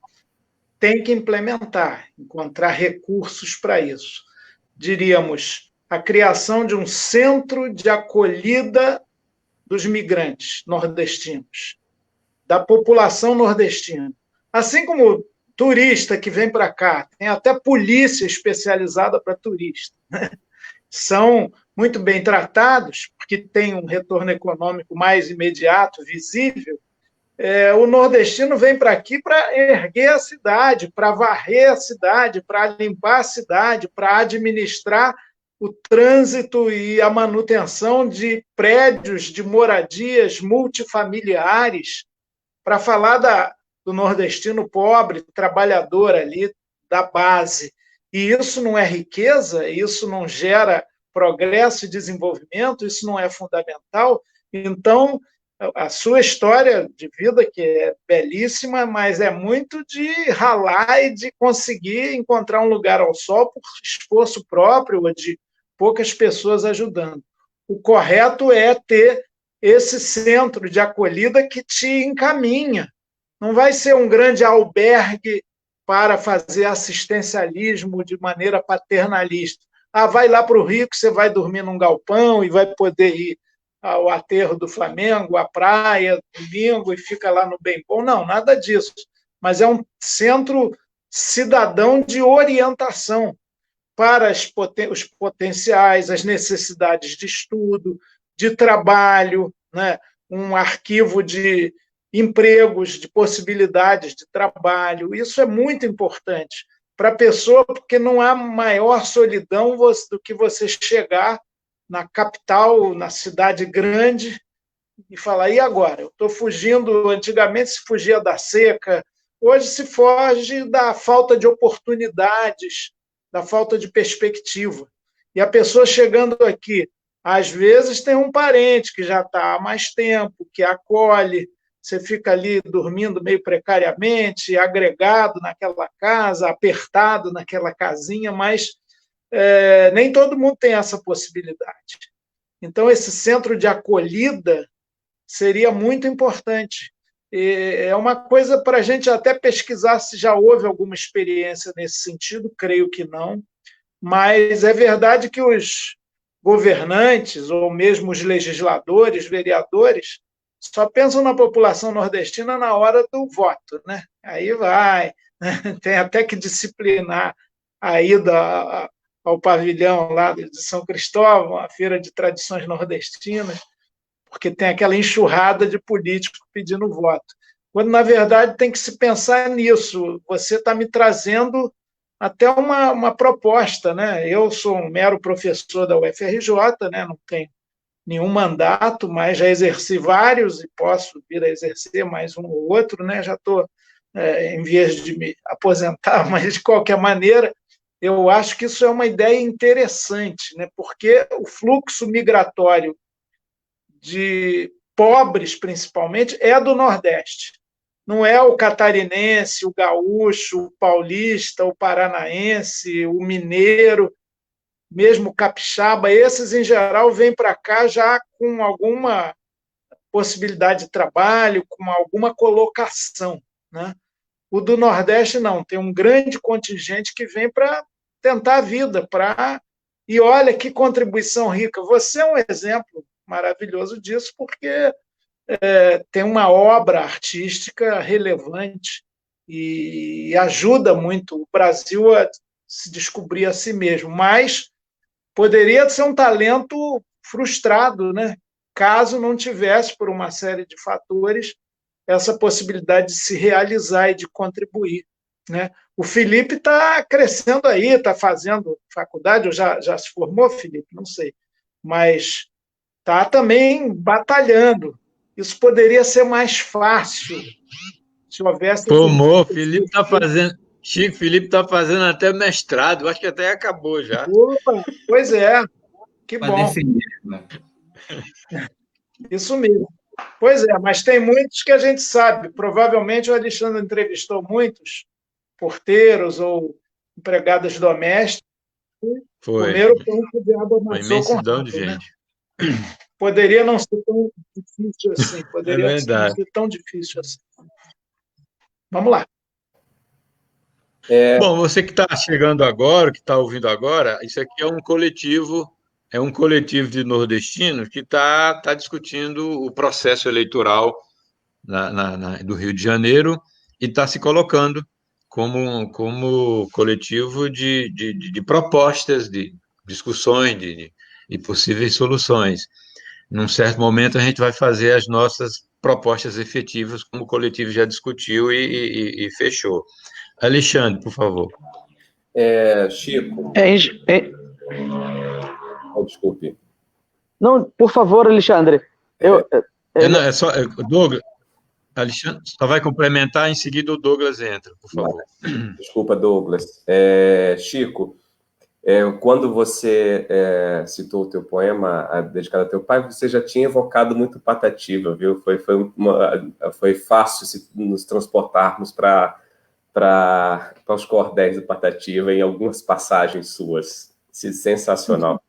tem que implementar, encontrar recursos para isso. Diríamos, a criação de um centro de acolhida dos migrantes nordestinos, da população nordestina. Assim como turista que vem para cá, tem até polícia especializada para turista, né? São muito bem tratados, porque tem um retorno econômico mais imediato, visível, o nordestino vem para aqui para erguer a cidade, para varrer a cidade, para limpar a cidade, para administrar o trânsito e a manutenção de prédios, de moradias multifamiliares, para falar do nordestino pobre, trabalhador ali, da base. E isso não é riqueza, isso não gera progresso e desenvolvimento, isso não é fundamental. Então, a sua história de vida, que é belíssima, mas é muito de ralar e de conseguir encontrar um lugar ao sol por esforço próprio ou de poucas pessoas ajudando. O correto é ter esse centro de acolhida que te encaminha. Não vai ser um grande albergue para fazer assistencialismo de maneira paternalista. Vai lá para o Rio que você vai dormir num galpão e vai poder ir ao aterro do Flamengo, à praia, domingo, e fica lá no Bem Bom. Não, nada disso. Mas é um centro cidadão de orientação para os potenciais, as necessidades de estudo, de trabalho, né? Um arquivo de empregos, de possibilidades de trabalho. Isso é muito importante para a pessoa, porque não há maior solidão do que você chegar na capital, na cidade grande, e falar, e agora? Eu estou fugindo, antigamente se fugia da seca, hoje se foge da falta de oportunidades, da falta de perspectiva. E a pessoa chegando aqui, às vezes tem um parente que já está há mais tempo, que acolhe, você fica ali dormindo meio precariamente, agregado naquela casa, apertado naquela casinha, mas nem todo mundo tem essa possibilidade. Então, esse centro de acolhida seria muito importante. É uma coisa para a gente até pesquisar se já houve alguma experiência nesse sentido, creio que não, mas é verdade que os governantes, ou mesmo os legisladores, vereadores, só pensam na população nordestina na hora do voto, né? Aí vai, tem até que disciplinar a ida ao pavilhão lá de São Cristóvão, a feira de tradições nordestinas, porque tem aquela enxurrada de políticos pedindo voto. Quando, na verdade, tem que se pensar nisso. Você está me trazendo até uma proposta, né? Eu sou um mero professor da UFRJ, né? Não tenho nenhum mandato, mas já exerci vários e posso vir a exercer mais um ou outro, né? Já estou em vias de me aposentar, mas, de qualquer maneira, eu acho que isso é uma ideia interessante, né? Porque o fluxo migratório de pobres, principalmente, é do Nordeste. Não é o catarinense, o gaúcho, o paulista, o paranaense, o mineiro, mesmo o capixaba. Esses, em geral, vêm para cá já com alguma possibilidade de trabalho, com alguma colocação, né? O do Nordeste, não. Tem um grande contingente que vem para tentar a vida. E olha que contribuição rica. Você é um exemplo maravilhoso disso, porque tem uma obra artística relevante e ajuda muito o Brasil a se descobrir a si mesmo, mas poderia ser um talento frustrado, né? Caso não tivesse, por uma série de fatores, essa possibilidade de se realizar e de contribuir, né? O Felipe está crescendo aí, está fazendo faculdade, ou já se formou, Felipe? Não sei, mas está também batalhando. Isso poderia ser mais fácil se houvesse... Formou, Felipe está fazendo... Chico Felipe está fazendo até mestrado, acho que até acabou já. Opa, pois é, que bom. Defender, né? Isso mesmo. Pois é, mas tem muitos que a gente sabe. Provavelmente o Alexandre entrevistou muitos porteiros ou empregadas domésticas. Foi. Primeiro ponto de água Uma amassou com imensidão de rápido, né? gente. Poderia não ser tão difícil assim. Poderia É verdade. não ser tão difícil assim. Vamos lá. Bom, você que está chegando agora, que está ouvindo agora, isso aqui é um coletivo de nordestinos que está discutindo o processo eleitoral do Rio de Janeiro e está se colocando como coletivo de propostas, de discussões, de possíveis soluções. Num certo momento, a gente vai fazer as nossas propostas efetivas, como o coletivo já discutiu e fechou. Alexandre, por favor. Chico, desculpe. Não, por favor, Alexandre. Não, é só Douglas. Alexandre só vai complementar, em seguida o Douglas entra, por favor. Desculpa, Douglas. Chico, quando você citou o teu poema dedicado ao teu pai, você já tinha evocado muito Patativa, viu? Foi fácil nos transportarmos para os cordéis do Patativa em algumas passagens suas. Sensacional.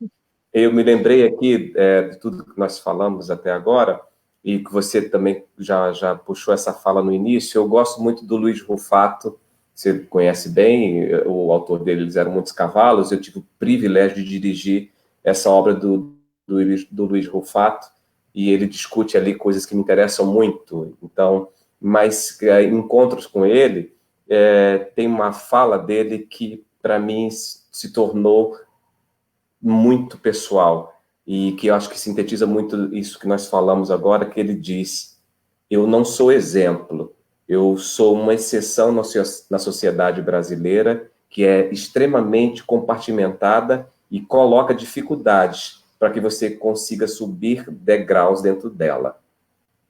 Eu me lembrei aqui de tudo que nós falamos até agora, e que você também já puxou essa fala no início. Eu gosto muito do Luiz Rufato, você conhece bem, o autor dele, Eles Eram Muitos Cavalos. Eu tive o privilégio de dirigir essa obra do Luiz Rufato, e ele discute ali coisas que me interessam muito. Então, mas encontros com ele, tem uma fala dele que, para mim, se tornou muito pessoal, e que eu acho que sintetiza muito isso que nós falamos agora, que ele diz: eu não sou exemplo, eu sou uma exceção na sociedade brasileira, que é extremamente compartimentada e coloca dificuldades para que você consiga subir degraus dentro dela.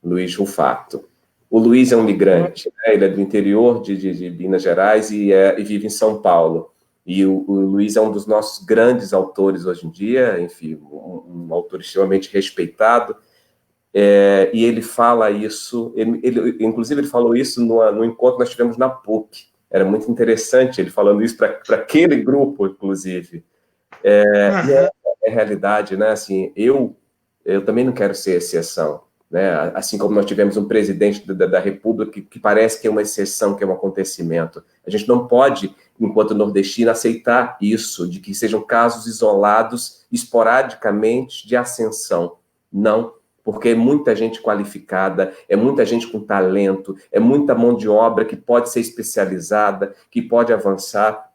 Luiz Rufato. O Luiz é um migrante, né? Ele é do interior de Minas Gerais e vive em São Paulo. E o Luiz é um dos nossos grandes autores hoje em dia, enfim, um autor extremamente respeitado, e ele fala isso, inclusive ele falou isso no encontro que nós tivemos na PUC. Era muito interessante ele falando isso para aquele grupo, inclusive. E é realidade, né? Assim, eu também não quero ser exceção, né? Assim como nós tivemos um presidente da República que parece que é uma exceção, que é um acontecimento. A gente não pode, enquanto nordestino, aceitar isso, de que sejam casos isolados, esporadicamente, de ascensão. Não, porque é muita gente qualificada, é muita gente com talento, é muita mão de obra que pode ser especializada, que pode avançar.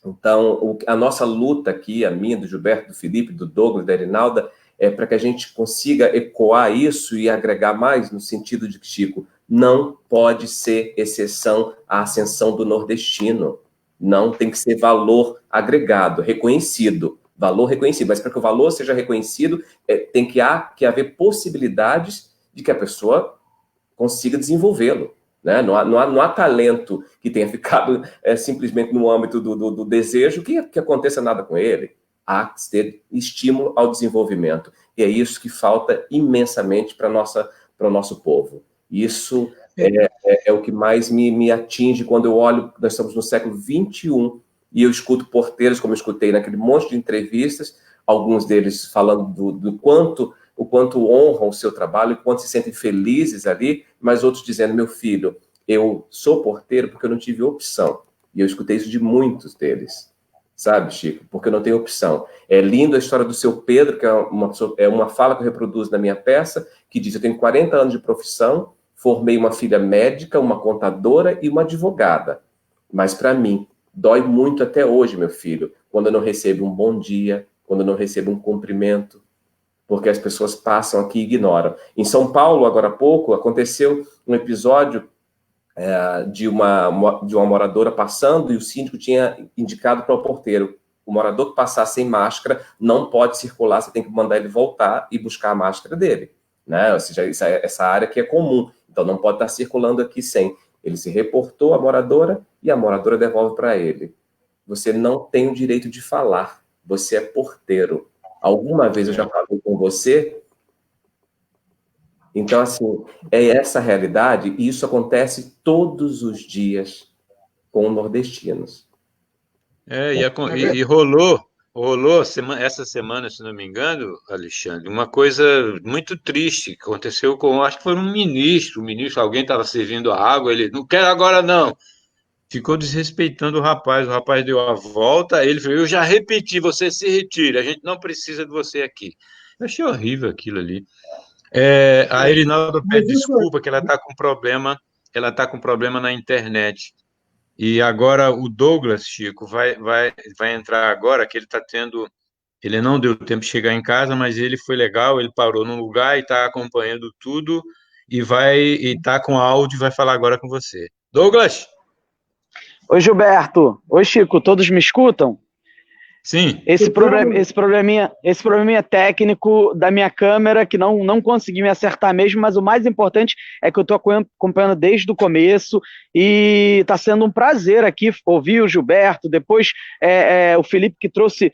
Então, a nossa luta aqui, a minha, do Gilberto, do Felipe, do Douglas, da Erinalda, é para que a gente consiga ecoar isso e agregar mais, no sentido de que, Chico, não pode ser exceção à ascensão do nordestino. Não, tem que ser valor agregado, reconhecido, valor reconhecido. Mas para que o valor seja reconhecido, tem que haver possibilidades de que a pessoa consiga desenvolvê-lo. Né? Não há talento que tenha ficado simplesmente no âmbito do desejo que aconteça nada com ele. Há que ter estímulo ao desenvolvimento. E é isso que falta imensamente para o nosso povo. Isso é o que mais me atinge quando eu olho. Nós estamos no século XXI e eu escuto porteiros, como eu escutei naquele monte de entrevistas, alguns deles falando do o quanto honram o seu trabalho, o quanto se sentem felizes ali, mas outros dizendo: meu filho, eu sou porteiro porque eu não tive opção. E eu escutei isso de muitos deles. Sabe, Chico? Porque eu não tenho opção. É lindo a história do seu Pedro, que é uma fala que eu reproduzo na minha peça, que diz: eu tenho 40 anos de profissão, formei uma filha médica, uma contadora e uma advogada. Mas, para mim, dói muito até hoje, meu filho, quando eu não recebo um bom dia, quando eu não recebo um cumprimento, porque as pessoas passam aqui e ignoram. Em São Paulo, agora há pouco, aconteceu um episódio de uma moradora passando, e o síndico tinha indicado para o porteiro: o morador que passar sem máscara não pode circular, você tem que mandar ele voltar e buscar a máscara dele. Né? Ou seja, essa área aqui é comum, então não pode estar circulando aqui sem. Ele se reportou à moradora e a moradora devolve para ele: você não tem o direito de falar, você é porteiro. Alguma vez eu já falei com você? Então, assim, é essa a realidade, e isso acontece todos os dias com nordestinos. E rolou essa semana, se não me engano, Alexandre, uma coisa muito triste que aconteceu acho que foi um ministro, alguém estava servindo a água, ele: não quero agora não. Ficou desrespeitando o rapaz deu a volta, ele falou: eu já repeti, você se retira, a gente não precisa de você aqui. Eu achei horrível aquilo ali. A Erinalda pede desculpa que ela está com problema na internet. E agora o Douglas, Chico, vai entrar agora, que ele está tendo. Ele não deu tempo de chegar em casa, mas ele foi legal, ele parou num lugar e está acompanhando tudo. e tá com áudio e vai falar agora com você. Douglas? Oi, Gilberto. Oi, Chico. Todos me escutam? Sim. Esse probleminha técnico da minha câmera, que não consegui me acertar mesmo, mas o mais importante é que eu estou acompanhando desde o começo e está sendo um prazer aqui ouvir o Gilberto, depois o Felipe, que trouxe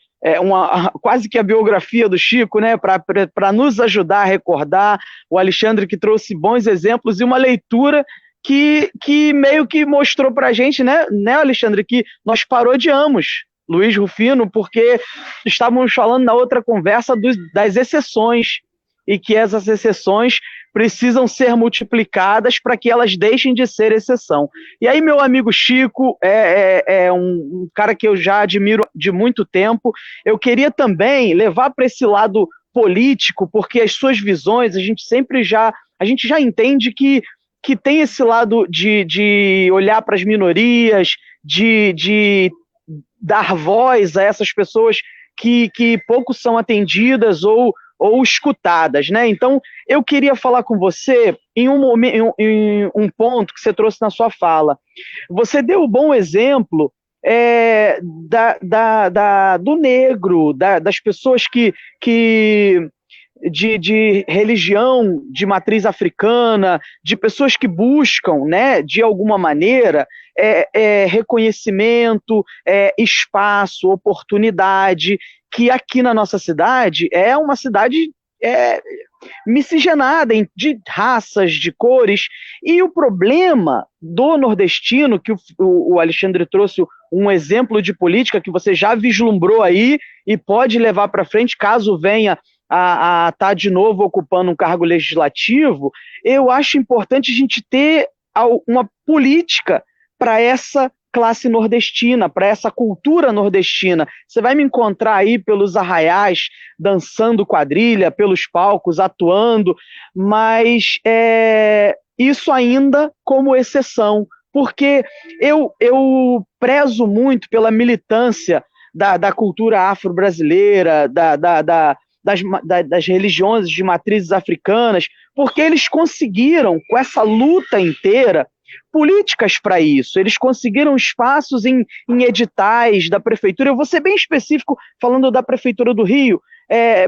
quase que a biografia do Chico, né, para nos ajudar a recordar, o Alexandre, que trouxe bons exemplos e uma leitura que meio que mostrou para a gente, né, Alexandre, que nós parodiamos Luiz Rufino, porque estávamos falando na outra conversa das exceções, e que essas exceções precisam ser multiplicadas para que elas deixem de ser exceção. E aí, meu amigo Chico é um cara que eu já admiro de muito tempo. Eu queria também levar para esse lado político, porque as suas visões, a gente já entende que tem esse lado de olhar para as minorias, de dar voz a essas pessoas que pouco são atendidas ou escutadas, né? Então, eu queria falar com você em um ponto que você trouxe na sua fala. Você deu um bom exemplo do negro, das pessoas de religião de matriz africana, de pessoas que buscam, né, de alguma maneira, reconhecimento, espaço, oportunidade, que aqui na nossa cidade é uma cidade miscigenada de raças, de cores, e o problema do nordestino, que o Alexandre trouxe um exemplo de política que você já vislumbrou aí e pode levar para frente, caso venha a estar de novo ocupando um cargo legislativo, eu acho importante a gente ter uma política para essa classe nordestina, para essa cultura nordestina. Você vai me encontrar aí pelos arraiais, dançando quadrilha, pelos palcos, atuando, mas isso ainda como exceção, porque eu prezo muito pela militância da cultura afro-brasileira, das religiões de matrizes africanas, porque eles conseguiram, com essa luta inteira, políticas para isso. Eles conseguiram espaços em editais da prefeitura. Eu vou ser bem específico falando da prefeitura do Rio,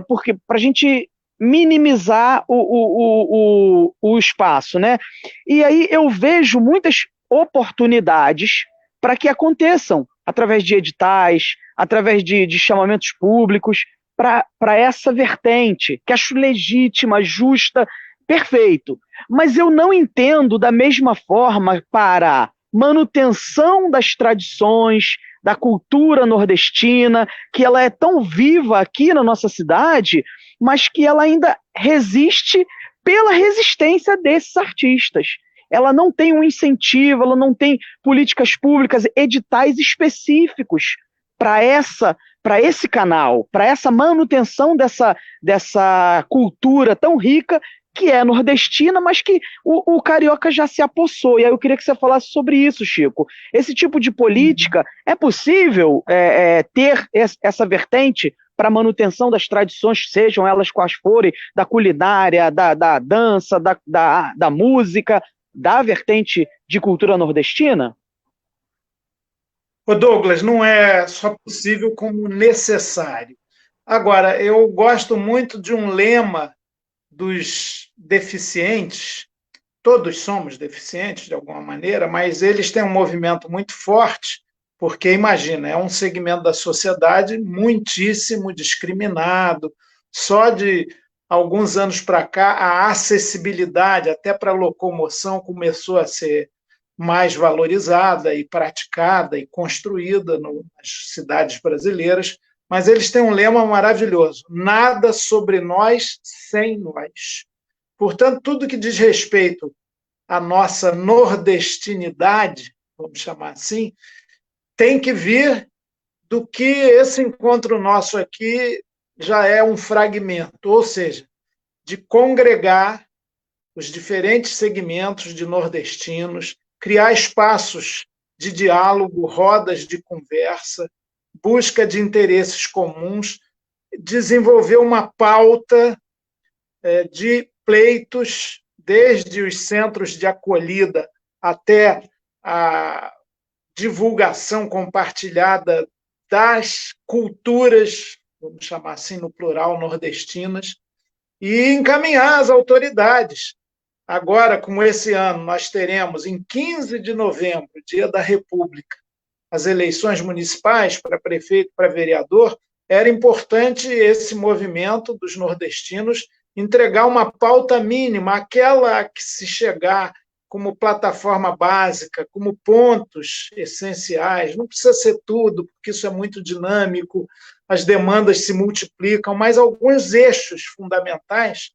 porque para a gente minimizar o espaço, né? E aí eu vejo muitas oportunidades para que aconteçam através de editais, através de chamamentos públicos, para essa vertente, que acho legítima, justa, perfeito. Mas eu não entendo da mesma forma para manutenção das tradições, da cultura nordestina, que ela é tão viva aqui na nossa cidade, mas que ela ainda resiste pela resistência desses artistas. Ela não tem um incentivo, ela não tem políticas públicas, editais específicos para esse canal, para essa manutenção dessa cultura tão rica que é nordestina, mas que o carioca já se apossou. E aí eu queria que você falasse sobre isso, Chico. Esse tipo de política, é possível ter essa vertente para a manutenção das tradições, sejam elas quais forem, da culinária, da dança, da música, da vertente de cultura nordestina? Ô Douglas, não é só possível como necessário. Agora, eu gosto muito de um lema dos deficientes, todos somos deficientes de alguma maneira, mas eles têm um movimento muito forte, porque, imagina, é um segmento da sociedade muitíssimo discriminado. Só de alguns anos para cá, a acessibilidade, até para a locomoção, começou a ser mais valorizada e praticada e construída nas cidades brasileiras, mas eles têm um lema maravilhoso: nada sobre nós sem nós. Portanto, tudo que diz respeito à nossa nordestinidade, vamos chamar assim, tem que vir do que esse encontro nosso aqui já é um fragmento, ou seja, de congregar os diferentes segmentos de nordestinos, criar espaços de diálogo, rodas de conversa, busca de interesses comuns, desenvolver uma pauta de pleitos desde os centros de acolhida até a divulgação compartilhada das culturas, vamos chamar assim no plural, nordestinas, e encaminhar às autoridades. Agora, como esse ano nós teremos, em 15 de novembro, Dia da República, as eleições municipais para prefeito, para vereador, era importante esse movimento dos nordestinos entregar uma pauta mínima, aquela que se chegar como plataforma básica, como pontos essenciais. Não precisa ser tudo, porque isso é muito dinâmico, as demandas se multiplicam, mas alguns eixos fundamentais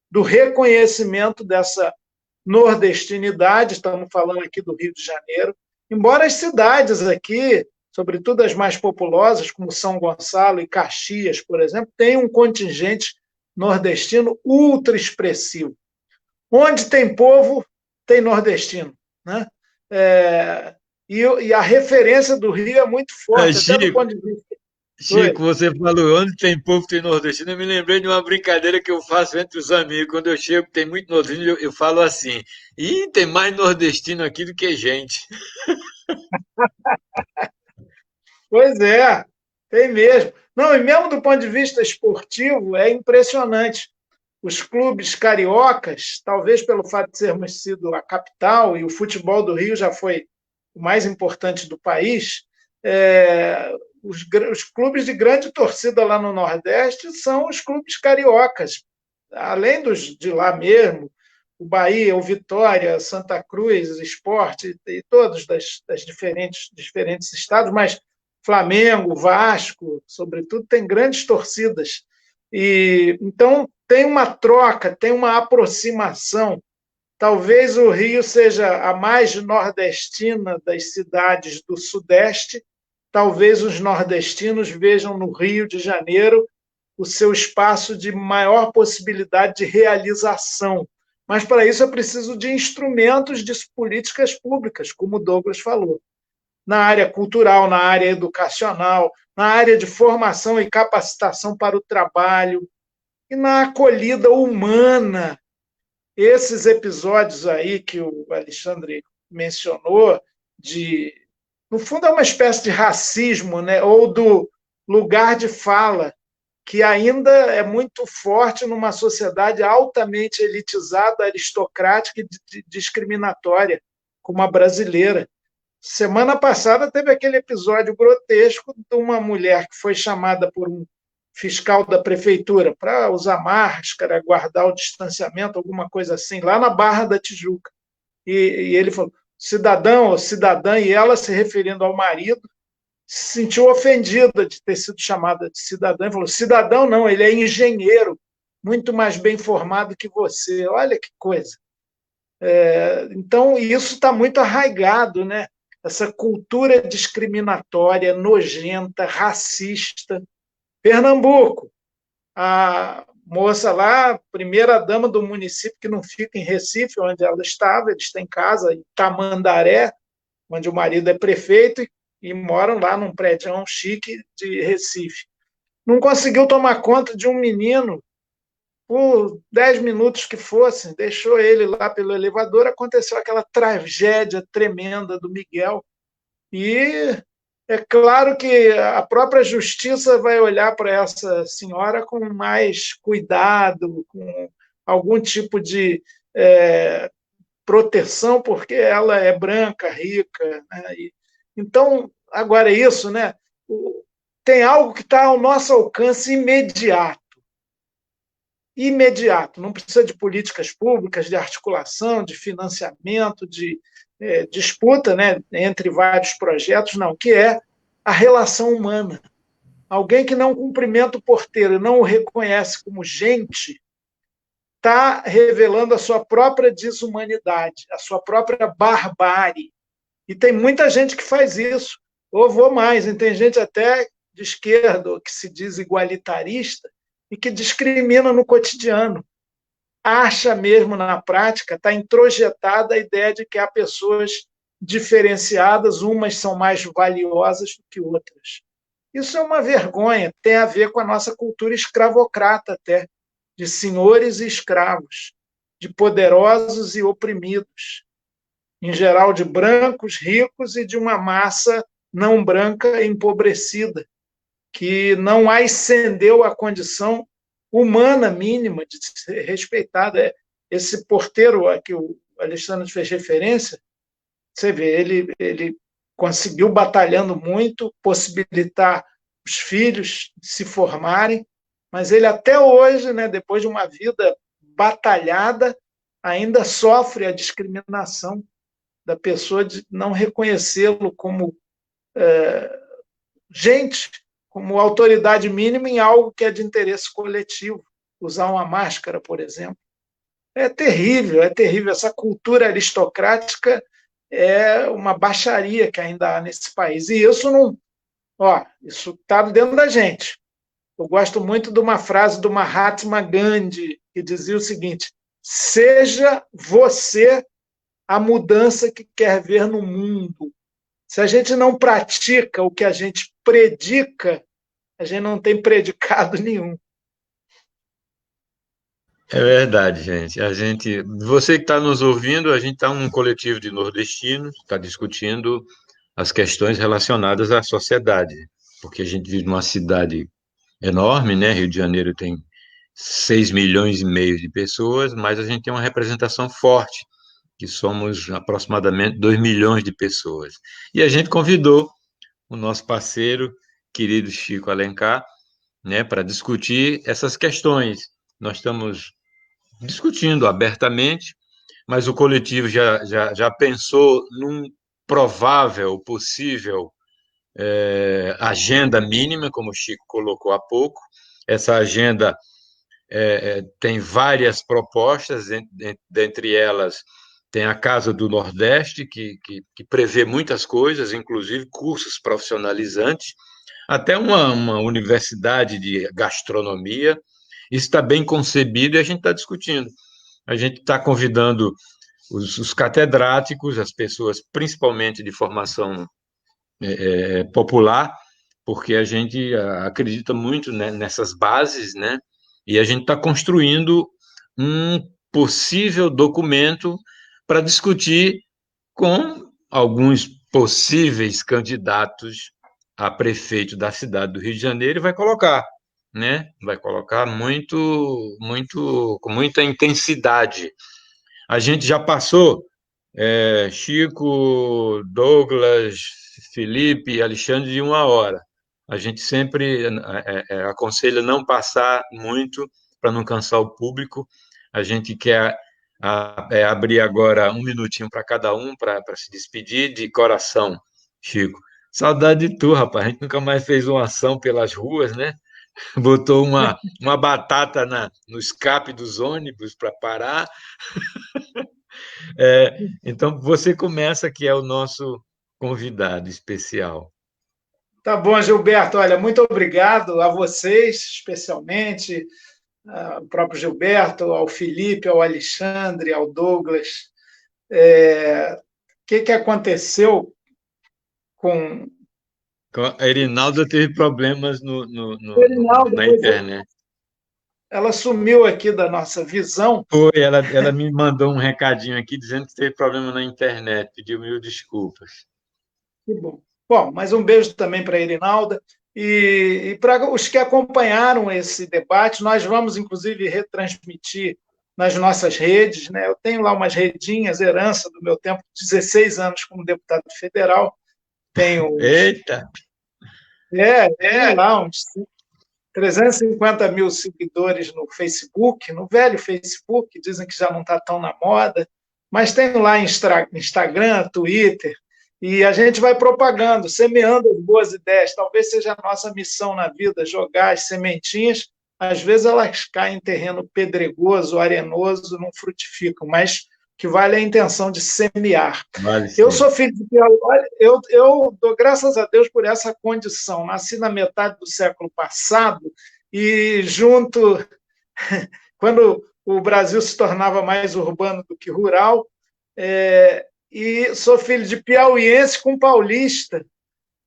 do reconhecimento dessa nordestinidade, estamos falando aqui do Rio de Janeiro, embora as cidades aqui, sobretudo as mais populosas, como São Gonçalo e Caxias, por exemplo, tenham um contingente nordestino ultra expressivo. Onde tem povo, tem nordestino, né? E a referência do Rio é muito forte, até do ponto de vista... Chico, você falou, onde tem povo, tem nordestino. Eu me lembrei de uma brincadeira que eu faço entre os amigos. Quando eu chego, tem muito nordestino, eu falo assim, e tem mais nordestino aqui do que gente. Pois é, tem mesmo. Não, e mesmo do ponto de vista esportivo, é impressionante. Os clubes cariocas, talvez pelo fato de sermos sido a capital, e o futebol do Rio já foi o mais importante do país, os clubes de grande torcida lá no Nordeste são os clubes cariocas, além dos de lá mesmo, o Bahia, o Vitória, Santa Cruz, Sport, e todos das diferentes estados, mas Flamengo, Vasco, sobretudo, tem grandes torcidas. E então tem uma troca, tem uma aproximação. Talvez o Rio seja a mais nordestina das cidades do Sudeste. Talvez os nordestinos vejam no Rio de Janeiro o seu espaço de maior possibilidade de realização. Mas, para isso, é preciso de instrumentos de políticas públicas, como o Douglas falou, na área cultural, na área educacional, na área de formação e capacitação para o trabalho e na acolhida humana. Esses episódios aí que o Alexandre mencionou, no fundo, é uma espécie de racismo, né? Ou do lugar de fala, que ainda é muito forte numa sociedade altamente elitizada, aristocrática e discriminatória, como a brasileira. Semana passada teve aquele episódio grotesco de uma mulher que foi chamada por um fiscal da prefeitura para usar máscara, guardar o distanciamento, alguma coisa assim, lá na Barra da Tijuca. E ele falou, cidadão ou cidadã, e ela, se referindo ao marido, se sentiu ofendida de ter sido chamada de cidadã, e falou, cidadão não, ele é engenheiro, muito mais bem formado que você. Olha que coisa. Então, isso está muito arraigado, né? Essa cultura discriminatória, nojenta, racista. Pernambuco, a moça lá, primeira-dama do município, que não fica em Recife, onde ela estava, eles têm casa em Tamandaré, onde o marido é prefeito, e moram lá num prédio chique de Recife. Não conseguiu tomar conta de um menino por 10 minutos que fosse, deixou ele lá pelo elevador, aconteceu aquela tragédia tremenda do Miguel. E é claro que a própria justiça vai olhar para essa senhora com mais cuidado, com algum tipo de proteção, porque ela é branca, rica, né? Então, agora é isso, né? Tem algo que está ao nosso alcance imediato. Imediato. Não precisa de políticas públicas, de articulação, de financiamento, de disputa, né, entre vários projetos, não, que é a relação humana. Alguém que não cumprimenta o porteiro e não o reconhece como gente, está revelando a sua própria desumanidade, a sua própria barbárie. E tem muita gente que faz isso. Ou vou mais, tem gente até de esquerda que se diz igualitarista e que discrimina no cotidiano. Acha mesmo na prática, está introjetada a ideia de que há pessoas diferenciadas, umas são mais valiosas do que outras. Isso é uma vergonha, tem a ver com a nossa cultura escravocrata até, de senhores e escravos. de poderosos e oprimidos, em geral de brancos, ricos e de uma massa não branca empobrecida, que não ascendeu à condição humana mínima de ser respeitada. Esse porteiro a que o Alexandre fez referência, você vê, ele conseguiu, batalhando muito, possibilitar os filhos se formarem, mas ele até hoje, né, depois de uma vida batalhada, ainda sofre a discriminação da pessoa de não reconhecê-lo como gente, como autoridade mínima em algo que é de interesse coletivo. Usar uma máscara, por exemplo. É terrível, é terrível. Essa cultura aristocrática é uma baixaria que ainda há nesse país. E isso não... isso está dentro da gente. Eu gosto muito de uma frase do Mahatma Gandhi, que dizia o seguinte: seja você a mudança que quer ver no mundo. Se a gente não pratica o que a gente predica, a gente não tem predicado nenhum. É verdade, gente. Você que está nos ouvindo, a gente está um coletivo de nordestinos, está discutindo as questões relacionadas à sociedade, porque a gente vive numa cidade enorme, né? Rio de Janeiro tem 6 milhões e meio de pessoas, mas a gente tem uma representação forte, que somos aproximadamente 2 milhões de pessoas. E a gente convidou o nosso parceiro, querido Chico Alencar, né, para discutir essas questões. Nós estamos discutindo abertamente, mas o coletivo já pensou num provável, possível agenda mínima, como o Chico colocou há pouco. Essa agenda tem várias propostas, dentre elas tem a Casa do Nordeste, que prevê muitas coisas, inclusive cursos profissionalizantes, até uma universidade de gastronomia. Isso está bem concebido e a gente está discutindo. A gente está convidando os catedráticos, as pessoas principalmente de formação popular, porque a gente acredita muito, né, nessas bases, né? E a gente está construindo um possível documento para discutir com alguns possíveis candidatos a prefeito da cidade do Rio de Janeiro e vai colocar, né? Vai colocar com muita intensidade. A gente já passou, Chico, Douglas, Felipe, Alexandre, de 1 hora. A gente sempre aconselha não passar muito para não cansar o público. A gente quer abrir agora 1 minutinho para cada um para se despedir de coração, Chico. Saudade de tu, rapaz. A gente nunca mais fez uma ação pelas ruas, né? Botou uma batata no escape dos ônibus para parar. Então, você começa, que é o nosso convidado especial. Tá bom, Gilberto. Olha, muito obrigado a vocês, especialmente, ao próprio Gilberto, ao Felipe, ao Alexandre, ao Douglas. O que aconteceu com... A Erinalda teve problemas na internet. Ela sumiu aqui da nossa visão. Foi, ela me mandou um recadinho aqui dizendo que teve problema na internet, pediu mil desculpas. Que bom. Bom, mas um beijo também para a Erinalda. E para os que acompanharam esse debate, nós vamos, inclusive, retransmitir nas nossas redes, né? Eu tenho lá umas redinhas, herança do meu tempo, 16 anos como deputado federal. Tenho... Eita! Tem lá uns 350 mil seguidores no Facebook, no velho Facebook, dizem que já não está tão na moda, mas tenho lá Instagram, Twitter, e a gente vai propagando, semeando as boas ideias. Talvez seja a nossa missão na vida, jogar as sementinhas. Às vezes elas caem em terreno pedregoso, arenoso, não frutificam, mas que vale a intenção de semear. Vale, eu sou filho de Piauí, eu dou graças a Deus por essa condição. Nasci na metade do século passado e quando o Brasil se tornava mais urbano do que rural, e sou filho de piauiense com paulista.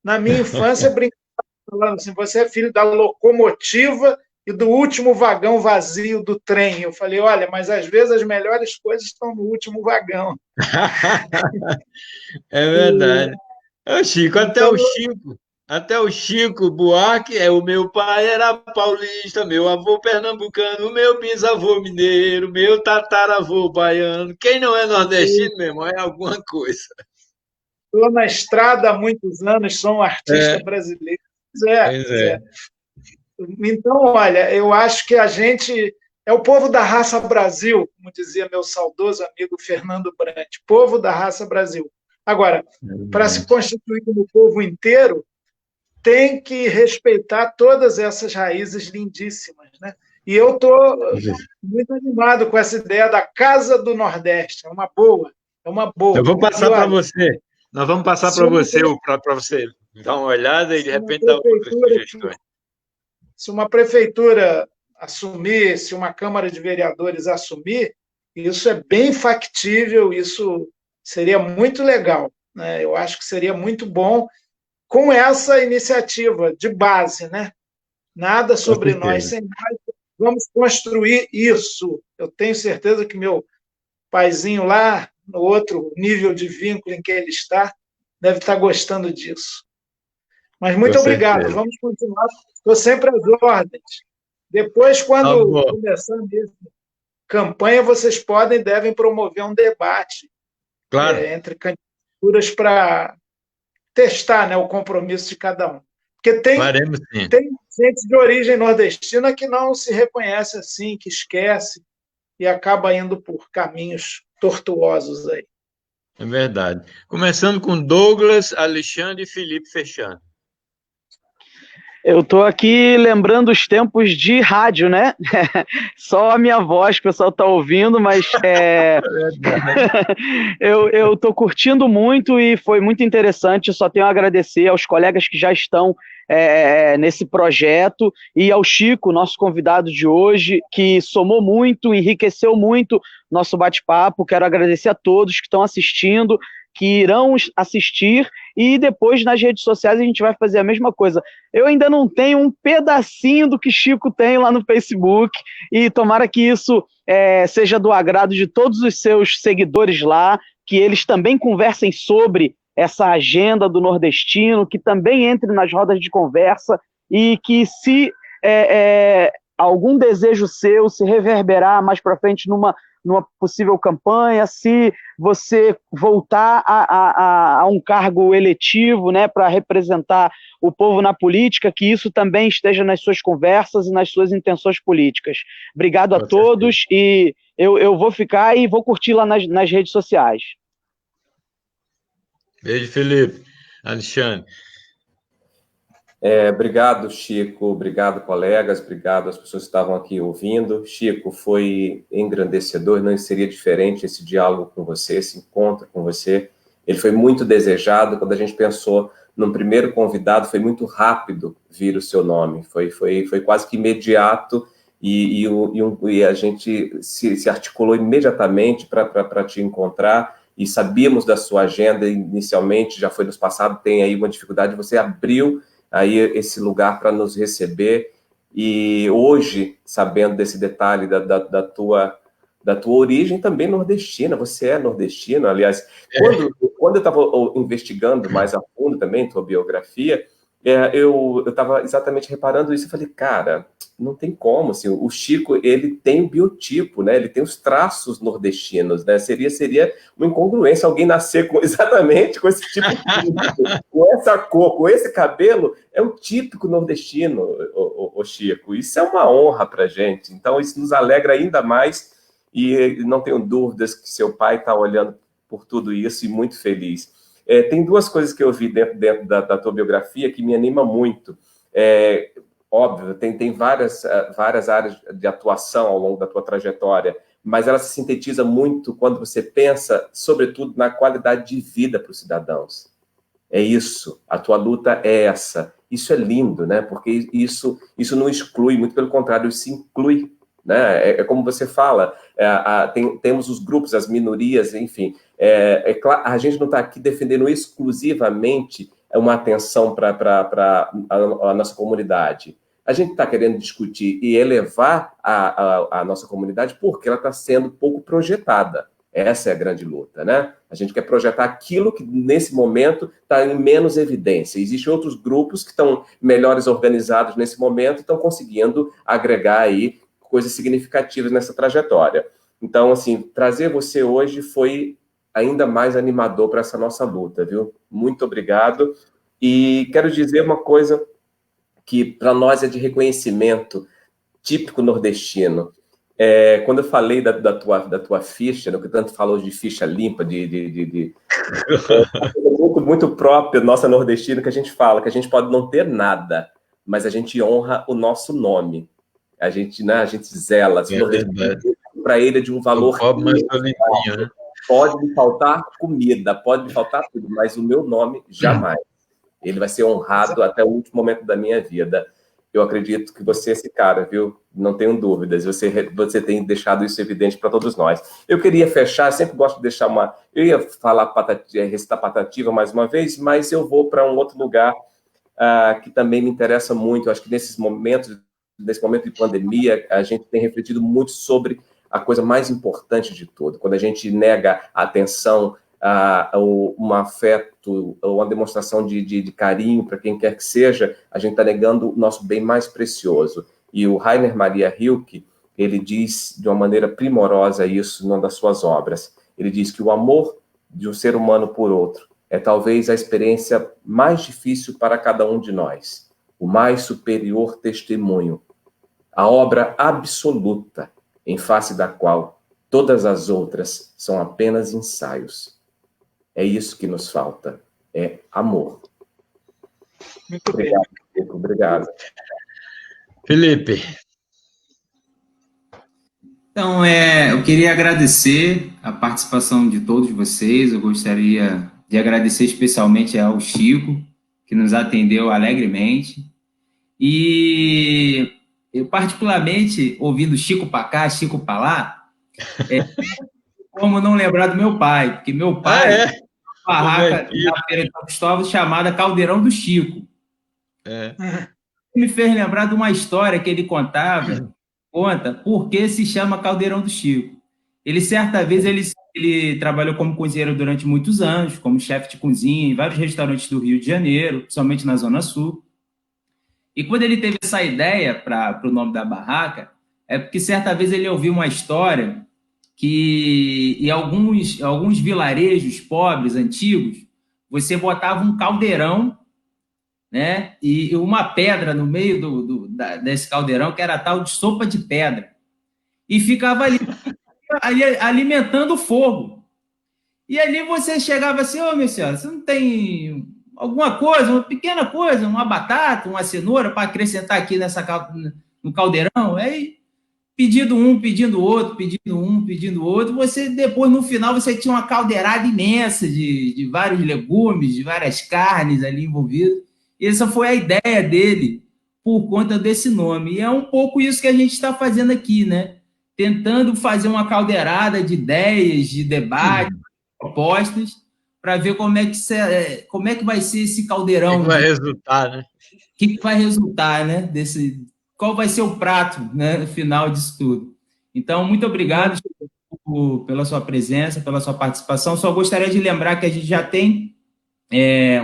Na minha infância, brincava falando assim, você é filho da locomotiva e do último vagão vazio do trem. Eu falei, olha, mas às vezes as melhores coisas estão no último vagão. É verdade. Ô, Chico, Então, até o Chico Buarque, o meu pai era paulista, meu avô pernambucano, meu bisavô mineiro, meu tataravô baiano. Quem não é nordestino, meu irmão, é alguma coisa. estou na estrada há muitos anos, sou um artista É, brasileiro. Pois é, pois pois é. é. Então, olha, eu acho que a gente é o povo da raça Brasil, como dizia meu saudoso amigo Fernando Brant, povo da raça Brasil. Agora, para se constituir como povo inteiro, tem que respeitar todas essas raízes lindíssimas, né? E eu estou muito animado com essa ideia da Casa do Nordeste, é uma boa, é uma Eu boa. vou E passar para olha, você. Nós vamos passar se para uma, você, para você dar uma olhada e de se uma repente dar outras prefeitura sugestões. se uma prefeitura assumir, se uma Câmara de Vereadores assumir, isso é bem factível, isso seria muito legal, né? Eu acho que seria muito bom com essa iniciativa de base, né? Nada Com sobre nós certeza. sem nós, vamos construir isso. Eu tenho certeza que meu paizinho lá, no outro nível de vínculo em que ele está, deve estar gostando disso. Mas Com muito obrigado, certeza. vamos continuar. Estou sempre às ordens. Depois, Tá quando bom. começar mesmo campanha, vocês podem e devem promover um debate Claro, entre candidaturas para testar, né, o compromisso de cada um. Porque faremos sim. tem gente de origem nordestina que não se reconhece assim, que esquece e acaba indo por caminhos tortuosos aí. É verdade. Começando com Douglas, Alexandre e Felipe fechando. Eu estou aqui lembrando os tempos de rádio, né? Só a minha voz que o pessoal está ouvindo, mas eu estou curtindo muito e foi muito interessante. Só tenho a agradecer aos colegas que já estão nesse projeto e ao Chico, nosso convidado de hoje, que somou muito, enriqueceu muito nosso bate-papo. Quero agradecer a todos que estão assistindo, que irão assistir, e depois nas redes sociais a gente vai fazer a mesma coisa. Eu ainda não tenho um pedacinho do que Chico tem lá no Facebook, e tomara que isso seja do agrado de todos os seus seguidores lá, que eles também conversem sobre essa agenda do nordestino, que também entre nas rodas de conversa, e que se algum desejo seu se reverberar mais para frente numa possível campanha, se você voltar a um cargo eletivo, né, para representar o povo na política, que isso também esteja nas suas conversas e nas suas intenções políticas. Obrigado a Com todos, e eu vou ficar e vou curtir lá nas redes sociais. Beijo, Felipe. Alexandre. Obrigado, Chico. Obrigado, colegas. Obrigado às pessoas que estavam aqui ouvindo. Chico, foi engrandecedor. Não seria diferente esse diálogo com você, esse encontro com você. Ele foi muito desejado. Quando a gente pensou no primeiro convidado, foi muito rápido vir o seu nome. Foi quase que imediato e a gente se articulou imediatamente para te encontrar. E sabíamos da sua agenda inicialmente, já foi nos passado, tem aí uma dificuldade. Você abriu aí esse lugar para nos receber, e hoje, sabendo desse detalhe da tua origem também nordestina, você é nordestino, aliás, quando eu estava investigando mais a fundo também tua biografia, eu estava exatamente reparando isso, eu falei, cara, não tem como, assim, o Chico, ele tem o biotipo, né, ele tem os traços nordestinos, né, seria uma incongruência alguém nascer exatamente com esse tipo de com essa cor, com esse cabelo, é um típico nordestino, o Chico, isso é uma honra pra gente, então isso nos alegra ainda mais, e não tenho dúvidas que seu pai está olhando por tudo isso e muito feliz. Tem duas coisas que eu vi dentro da tua biografia que me anima muito. Óbvio, tem várias áreas de atuação ao longo da tua trajetória, mas ela se sintetiza muito quando você pensa, sobretudo, na qualidade de vida para os cidadãos. É isso, a tua luta é essa. Isso é lindo, né? Porque isso não exclui, muito pelo contrário, isso inclui, né? Como você fala, temos os grupos, as minorias, enfim. A gente não está aqui defendendo exclusivamente uma atenção para a nossa comunidade. A gente está querendo discutir e elevar a nossa comunidade porque ela está sendo pouco projetada. Essa é a grande luta, né? A gente quer projetar aquilo que, nesse momento, está em menos evidência. Existem outros grupos que estão melhores organizados nesse momento e estão conseguindo agregar aí coisas significativas nessa trajetória. Então, assim, trazer você hoje foi ainda mais animador para essa nossa luta, viu? Muito obrigado. E quero dizer uma coisa que, para nós, é de reconhecimento típico nordestino. Quando eu falei da tua ficha, no que tanto falou de ficha limpa, muito própria nossa nordestina, que a gente fala que a gente pode não ter nada, mas a gente honra o nosso nome. A gente, né, a gente zela. Para ele é de um valor. Mas tô limpinho, né? Pode me faltar comida, pode me faltar tudo, mas o meu nome jamais. Ele vai ser honrado até o último momento da minha vida. Eu acredito que você é esse cara, viu? Não tenho dúvidas. Você tem deixado isso evidente para todos nós. Eu queria fechar, sempre gosto de deixar uma... Eu ia falar recitar Patativa mais uma vez, mas eu vou para um outro lugar que também me interessa muito. Eu acho que nesse momento de pandemia, a gente tem refletido muito sobre a coisa mais importante de tudo. Quando a gente nega a atenção, um afeto, uma demonstração de carinho para quem quer que seja, a gente está negando o nosso bem mais precioso. E o Rainer Maria Rilke, ele diz de uma maneira primorosa isso numa das suas obras. Ele diz que o amor de um ser humano por outro é talvez a experiência mais difícil para cada um de nós, o mais superior testemunho, a obra absoluta em face da qual todas as outras são apenas ensaios. É isso que nos falta, é amor. Muito obrigado, bem. Obrigado. Felipe. Então, eu queria agradecer a participação de todos vocês. Eu gostaria de agradecer especialmente ao Chico, que nos atendeu alegremente. E eu, particularmente, ouvindo Chico para cá, Chico para lá, como não lembrar do meu pai, porque meu pai uma barraca na Feira de São Cristóvão chamada Caldeirão do Chico. Me fez lembrar de uma história que ele conta por que se chama Caldeirão do Chico. Ele, certa vez, ele trabalhou como cozinheiro durante muitos anos, como chefe de cozinha em vários restaurantes do Rio de Janeiro, principalmente na Zona Sul. E quando ele teve essa ideia para o nome da barraca, é porque certa vez ele ouviu uma história que em alguns vilarejos pobres, antigos, você botava um caldeirão, né, e uma pedra no meio desse caldeirão, que era tal de sopa de pedra, e ficava ali alimentando o fogo. E ali você chegava assim, minha senhora, você não tem alguma coisa, uma pequena coisa, uma batata, uma cenoura para acrescentar aqui no caldeirão? Aí, pedindo um, pedindo outro, você depois, no final, você tinha uma caldeirada imensa de vários legumes, de várias carnes ali envolvidas. Essa foi a ideia dele por conta desse nome. E é um pouco isso que a gente está fazendo aqui, né? Tentando fazer uma caldeirada de ideias, de debates, propostas, para ver como é que vai ser esse caldeirão. O que vai resultar, né? O que vai resultar, né? Qual vai ser o prato, né, final disso tudo. Então, muito obrigado pela sua presença, pela sua participação. Só gostaria de lembrar que a gente já tem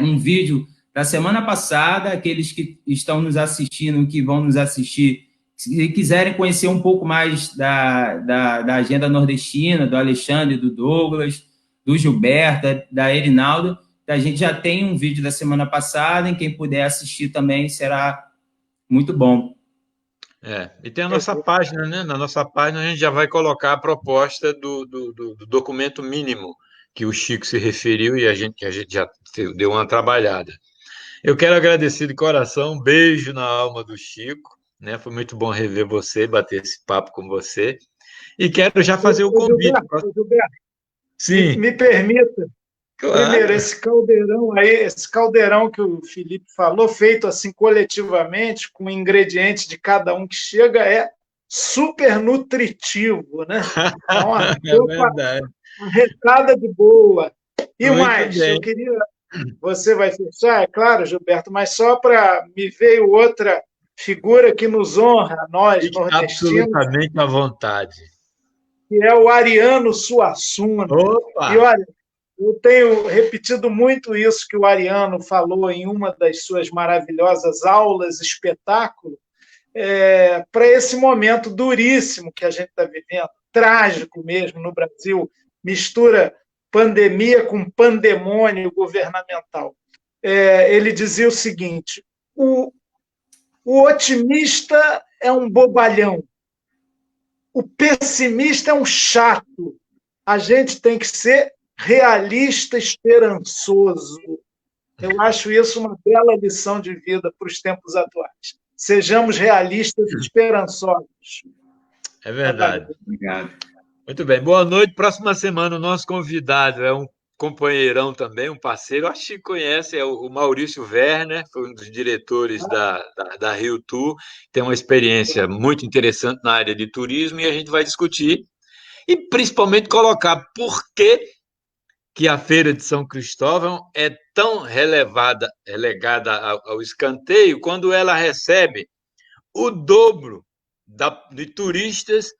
um vídeo da semana passada. Aqueles que estão nos assistindo, que vão nos assistir, se quiserem conhecer um pouco mais da agenda nordestina, do Alexandre, do Douglas, do Gilberto, da Erinaldo, a gente já tem um vídeo da semana passada, em quem puder assistir também será muito bom. E tem a nossa página, né? Na nossa página a gente já vai colocar a proposta do documento mínimo que o Chico se referiu e a gente já deu uma trabalhada. Eu quero agradecer de coração, um beijo na alma do Chico, né? Foi muito bom rever você, bater esse papo com você. E quero já fazer o convite. Gilberto, sim. Me permita. Claro. Primeiro, esse caldeirão que o Felipe falou, feito assim coletivamente, com ingredientes de cada um que chega, é super nutritivo, né? É uma recada de boa. E muito mais, bem. eu queria... Você vai fechar, é claro, Gilberto, mas só para me veio outra figura que nos honra, nós, Fique nordestinos, absolutamente à vontade. que é o Ariano Suassuna. Opa! E olha, eu tenho repetido muito isso que o Ariano falou em uma das suas maravilhosas aulas, espetáculo, para esse momento duríssimo que a gente está vivendo, trágico mesmo no Brasil, mistura pandemia com pandemônio governamental. Ele dizia o seguinte: o otimista é um bobalhão, o pessimista é um chato. A gente tem que ser realista, esperançoso. Eu acho isso uma bela lição de vida para os tempos atuais. Sejamos realistas e esperançosos. É verdade. Obrigado. Muito bem. Boa noite. Próxima semana, o nosso convidado é um companheirão também, um parceiro. Acho que conhece, é o Maurício Werner, foi um dos diretores da Rio Tour. Tem uma experiência muito interessante na área de turismo e a gente vai discutir e principalmente colocar por que a Feira de São Cristóvão é tão relegada ao escanteio quando ela recebe o dobro de turistas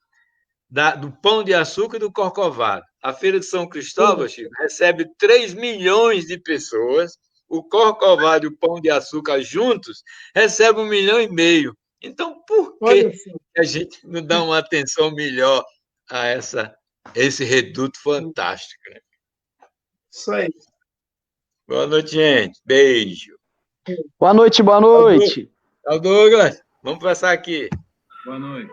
do Pão de Açúcar e do Corcovado. A Feira de São Cristóvão, Chico, recebe 3 milhões de pessoas, o Corcovado e o Pão de Açúcar juntos recebem 1,5 milhão. Então, por que a gente não dá uma atenção melhor a esse reduto fantástico? Né? Isso aí. Boa noite, gente. Beijo. Boa noite, boa noite. Tchau, Douglas. Vamos passar aqui. Boa noite.